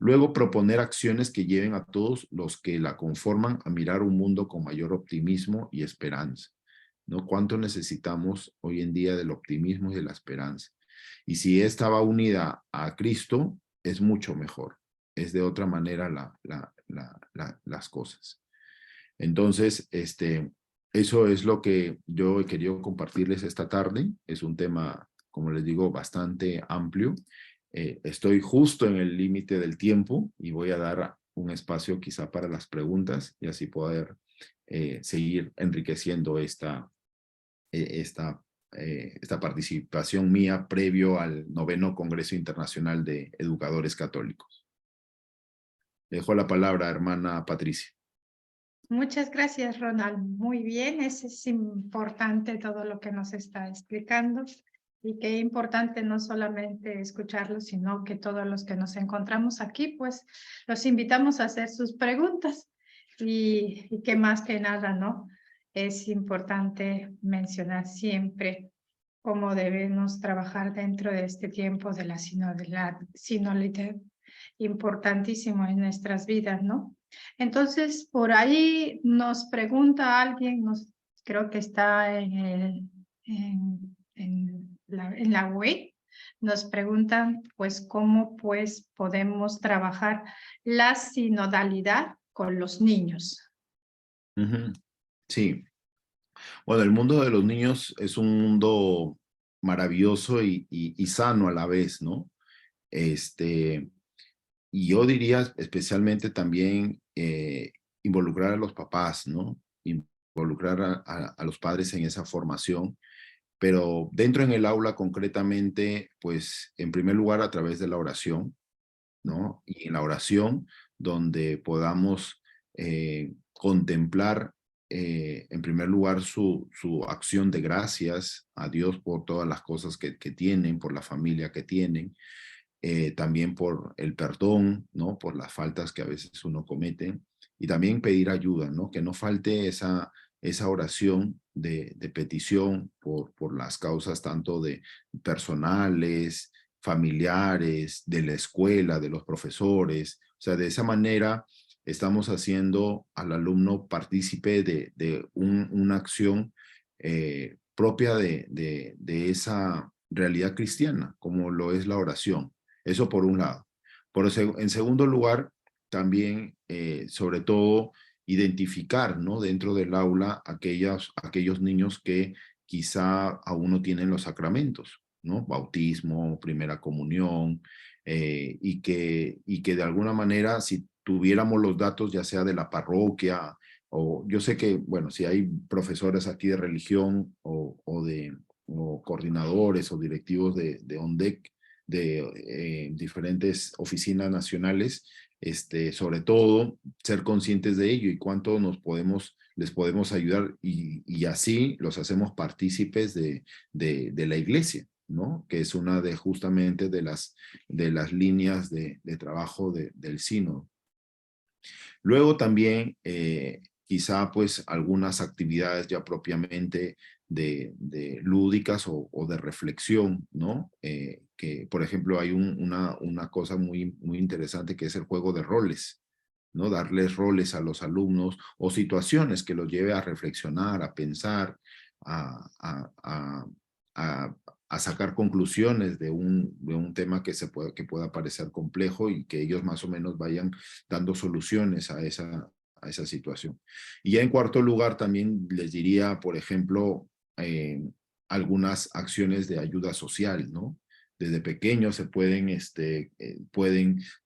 Luego, proponer acciones que lleven a todos los que la conforman a mirar un mundo con mayor optimismo y esperanza, ¿no? ¿Cuánto necesitamos hoy en día del optimismo y de la esperanza? Y si esta va unida a Cristo, es mucho mejor. Es de otra manera las cosas. Entonces, eso es lo que yo he querido compartirles esta tarde. Es un tema, como les digo, bastante amplio. Estoy justo en el límite del tiempo y voy a dar un espacio quizá para las preguntas y así poder seguir enriqueciendo esta participación mía previo al 9º Congreso Internacional de Educadores Católicos. Dejo la palabra, hermana Patricia. Muchas gracias, Ronald. Muy bien, es importante todo lo que nos está explicando, y qué importante no solamente escucharlo, sino que todos los que nos encontramos aquí, pues los invitamos a hacer sus preguntas, y que más que nada, ¿no? Es importante mencionar siempre cómo debemos trabajar dentro de este tiempo de la sinodalidad, importantísimo en nuestras vidas, ¿no? Entonces, por ahí nos pregunta alguien, creo que está en la web, nos preguntan, pues, cómo pues podemos trabajar la sinodalidad con los niños. Ujú. Sí. Bueno, el mundo de los niños es un mundo maravilloso y sano a la vez, ¿no? Este, y yo diría especialmente también involucrar a los papás, ¿no? Involucrar a los padres en esa formación, pero dentro en el aula concretamente, pues en primer lugar a través de la oración, ¿no? Y en la oración donde podamos contemplar en primer lugar su acción de gracias a Dios por todas las cosas que tienen, por la familia que tienen, también por el perdón, ¿no? Por las faltas que a veces uno comete y también pedir ayuda, ¿no? Que no falte esa oración de petición por las causas tanto de personales, familiares, de la escuela, de los profesores. O sea, de esa manera estamos haciendo al alumno partícipe de una acción propia de esa realidad cristiana, como lo es la oración. Eso por un lado. En segundo lugar, también, sobre todo, identificar, ¿no? Dentro del aula aquellos niños que quizá aún no tienen los sacramentos, ¿no? Bautismo, primera comunión, y que de alguna manera, si tuviéramos los datos, ya sea de la parroquia, o yo sé que, bueno, si hay profesores aquí de religión o coordinadores o directivos de ONDEC, de diferentes oficinas nacionales, sobre todo ser conscientes de ello y cuánto les podemos ayudar y así los hacemos partícipes de la iglesia, ¿no? Que es una de justamente de las líneas de trabajo del sínodo. Luego también quizá pues algunas actividades ya propiamente de lúdicas o de reflexión, ¿no? Que por ejemplo hay una cosa muy interesante que es el juego de roles, ¿no? Darles roles a los alumnos o situaciones que los lleve a reflexionar, a pensar, a, a, a, a, a sacar conclusiones de un tema que pueda parecer complejo y que ellos más o menos vayan dando soluciones a esa situación. Y ya en cuarto lugar también les diría, por ejemplo, algunas acciones de ayuda social, ¿no? Desde pequeños se pueden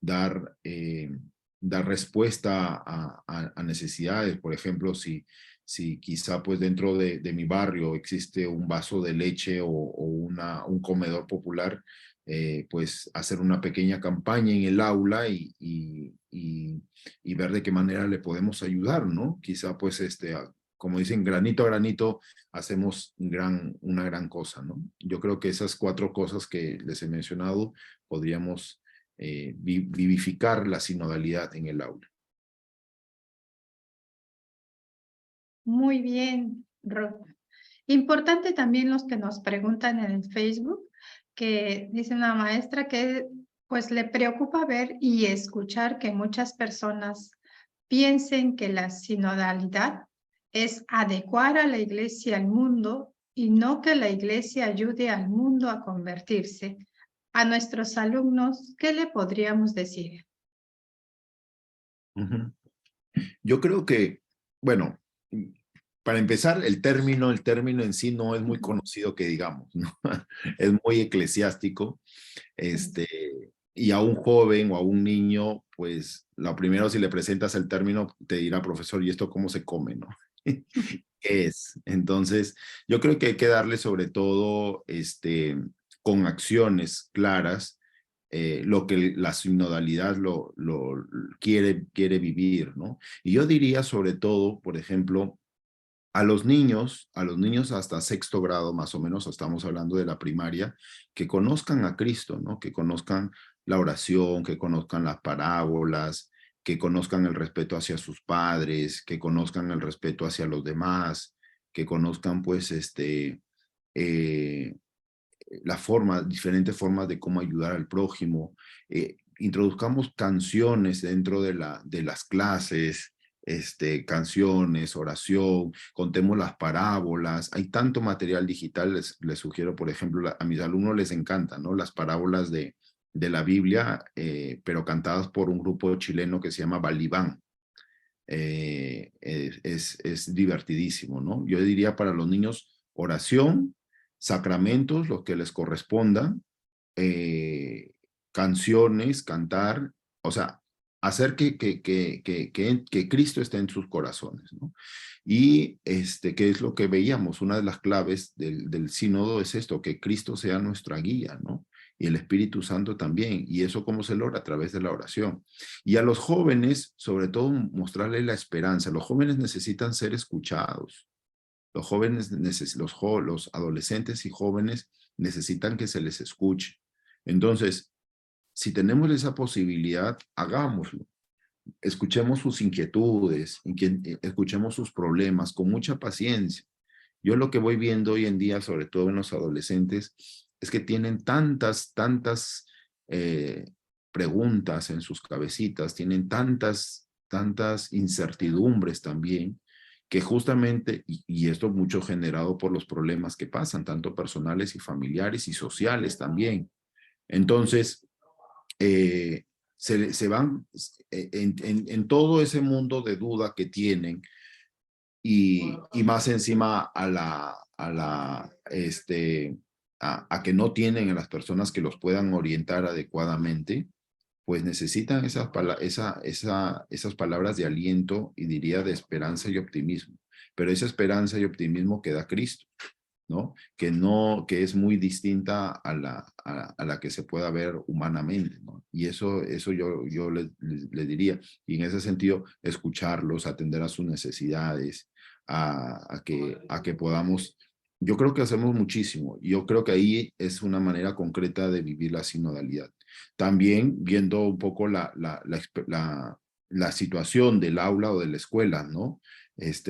dar respuesta a necesidades. Por ejemplo, si quizá pues dentro de mi barrio existe un vaso de leche o un comedor popular, pues hacer una pequeña campaña en el aula y ver de qué manera le podemos ayudar, ¿no? Quizá pues como dicen, granito a granito hacemos una gran cosa, ¿no? Yo creo que esas 4 cosas que les he mencionado podríamos vivificar la sinodalidad en el aula. Muy bien, Rosa. Importante también los que nos preguntan en el Facebook, que dice una maestra que pues le preocupa ver y escuchar que muchas personas piensen que la sinodalidad es adecuar a la iglesia al mundo y no que la iglesia ayude al mundo a convertirse. A nuestros alumnos, ¿qué le podríamos decir? Uh-huh. Yo creo que, bueno, para empezar, el término en sí no es muy conocido que digamos, ¿no? Es muy eclesiástico, y a un joven o a un niño, pues, lo primero si le presentas el término, te dirá, profesor, ¿y esto cómo se come, no? ¿Qué es? Entonces, yo creo que hay que darle sobre todo, con acciones claras, lo que la sinodalidad lo quiere vivir, ¿no? Y yo diría sobre todo, por ejemplo, a los niños hasta sexto grado, más o menos, estamos hablando de la primaria, que conozcan a Cristo, ¿no? Que conozcan la oración, que conozcan las parábolas, que conozcan el respeto hacia sus padres, que conozcan el respeto hacia los demás, que conozcan, pues, eh, diferentes formas de cómo ayudar al prójimo. Introduzcamos canciones dentro de las clases, canciones, oración, contemos las parábolas. Hay tanto material digital, les sugiero, por ejemplo, a mis alumnos les encantan, ¿no? Las parábolas de la Biblia, pero cantadas por un grupo chileno que se llama Balibán. es divertidísimo, ¿no? Yo diría para los niños oración, sacramentos, los que les correspondan, canciones, cantar, o sea, hacer que Cristo esté en sus corazones, ¿no? Y ¿qué es lo que veíamos? Una de las claves del sínodo es esto, que Cristo sea nuestra guía, ¿no? Y el Espíritu Santo también. ¿Y eso cómo se logra? A través de la oración. Y a los jóvenes, sobre todo, mostrarles la esperanza. Los jóvenes necesitan ser escuchados. Los jóvenes, los adolescentes y jóvenes necesitan que se les escuche. Entonces, si tenemos esa posibilidad, hagámoslo. Escuchemos sus inquietudes, escuchemos sus problemas con mucha paciencia. Yo lo que voy viendo hoy en día, sobre todo en los adolescentes, es que tienen tantas preguntas en sus cabecitas, tienen tantas incertidumbres también, que justamente, y esto mucho generado por los problemas que pasan, tanto personales y familiares y sociales también. Entonces, se van en todo ese mundo de duda que tienen y más encima a que no tienen a las personas que los puedan orientar adecuadamente, pues necesitan esas palabras de aliento y diría de esperanza y optimismo. Pero esa esperanza y optimismo que da Cristo, ¿no? Que es muy distinta a la que se pueda ver humanamente, ¿no? Y eso yo le diría, y en ese sentido, escucharlos, atender a sus necesidades, a que podamos, yo creo que hacemos muchísimo, yo creo que ahí es una manera concreta de vivir la sinodalidad. También viendo un poco la situación del aula o de la escuela, ¿no?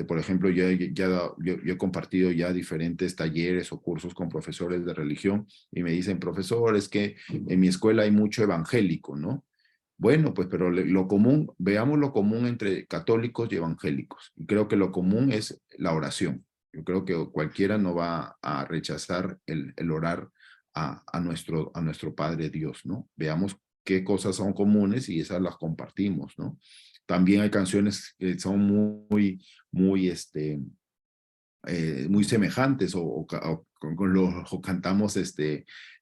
Por ejemplo, yo he compartido ya diferentes talleres o cursos con profesores de religión y me dicen, profesor, es que en mi escuela hay mucho evangélico, ¿no? Bueno, pues, pero lo común, veamos lo común entre católicos y evangélicos. Y creo que lo común es la oración. Yo creo que cualquiera no va a rechazar el orar a nuestro Padre Dios, ¿no? Veamos qué cosas son comunes y esas las compartimos, ¿no? También hay canciones que son muy semejantes o cantamos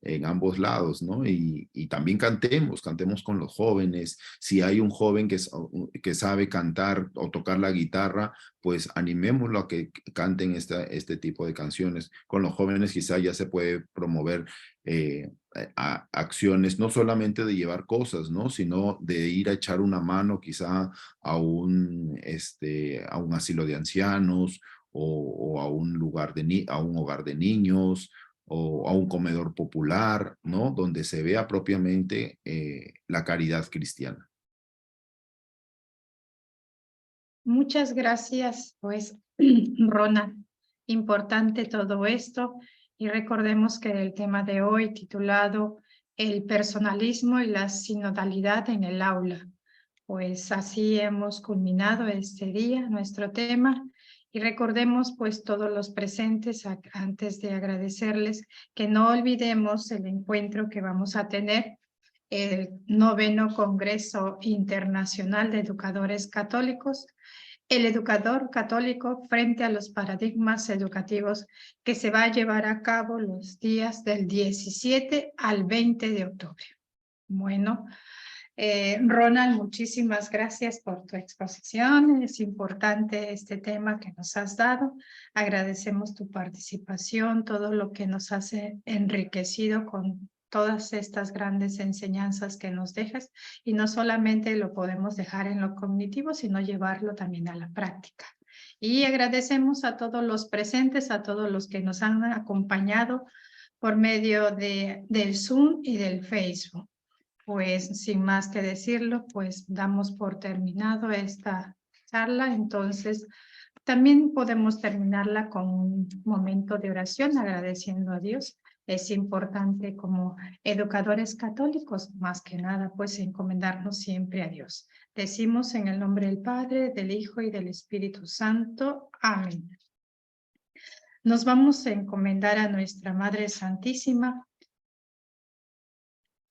en ambos lados, ¿no? Y también cantemos con los jóvenes. Si hay un joven que sabe cantar o tocar la guitarra, pues animémoslo a que canten este tipo de canciones. Con los jóvenes quizá ya se puede promover acciones, no solamente de llevar cosas, ¿no? Sino de ir a echar una mano quizá a un asilo de ancianos, o a un a un hogar de niños, o a un comedor popular, ¿no? Donde se vea propiamente la caridad cristiana. Muchas gracias, pues, Rona. Importante todo esto. Y recordemos que el tema de hoy, titulado El personalismo y la sinodalidad en el aula. Pues así hemos culminado este día, nuestro tema. Y recordemos, pues, todos los presentes, antes de agradecerles, que no olvidemos el encuentro que vamos a tener, el 9º Congreso Internacional de Educadores Católicos, el educador católico frente a los paradigmas educativos, que se va a llevar a cabo los días del 17 al 20 de octubre. Bueno, Ronald, muchísimas gracias por tu exposición. Es importante este tema que nos has dado. Agradecemos tu participación, todo lo que nos has enriquecido con todas estas grandes enseñanzas que nos dejas, y no solamente lo podemos dejar en lo cognitivo, sino llevarlo también a la práctica. Y agradecemos a todos los presentes, a todos los que nos han acompañado por medio del Zoom y del Facebook. Pues sin más que decirlo, pues damos por terminado esta charla. Entonces, también podemos terminarla con un momento de oración agradeciendo a Dios. Es importante como educadores católicos, más que nada, pues encomendarnos siempre a Dios. Decimos en el nombre del Padre, del Hijo y del Espíritu Santo. Amén. Nos vamos a encomendar a nuestra Madre Santísima,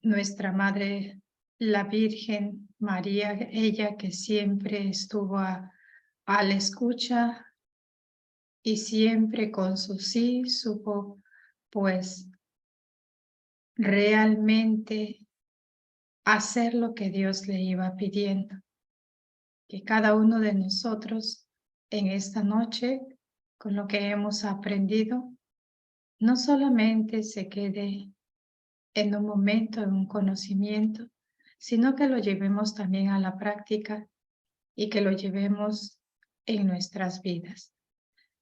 nuestra Madre, la Virgen María, ella que siempre estuvo a al escucha y siempre con su sí supo pues realmente hacer lo que Dios le iba pidiendo. Que cada uno de nosotros en esta noche, con lo que hemos aprendido, no solamente se quede en un momento, en un conocimiento, sino que lo llevemos también a la práctica y que lo llevemos en nuestras vidas.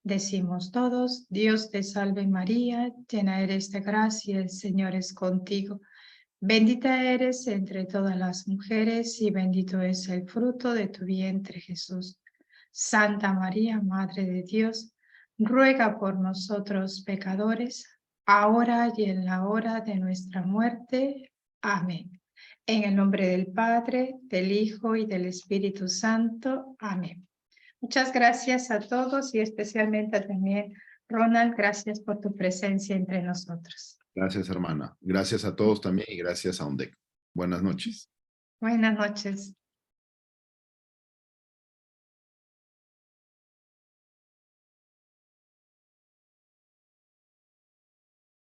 Decimos todos, Dios te salve María, llena eres de gracia, el Señor es contigo. Bendita eres entre todas las mujeres y bendito es el fruto de tu vientre, Jesús. Santa María, Madre de Dios, ruega por nosotros pecadores, ahora y en la hora de nuestra muerte. Amén. En el nombre del Padre, del Hijo y del Espíritu Santo. Amén. Muchas gracias a todos y especialmente también, Ronald, gracias por tu presencia entre nosotros. Gracias, hermana. Gracias a todos también y gracias a ONDEC. Buenas noches. Buenas noches.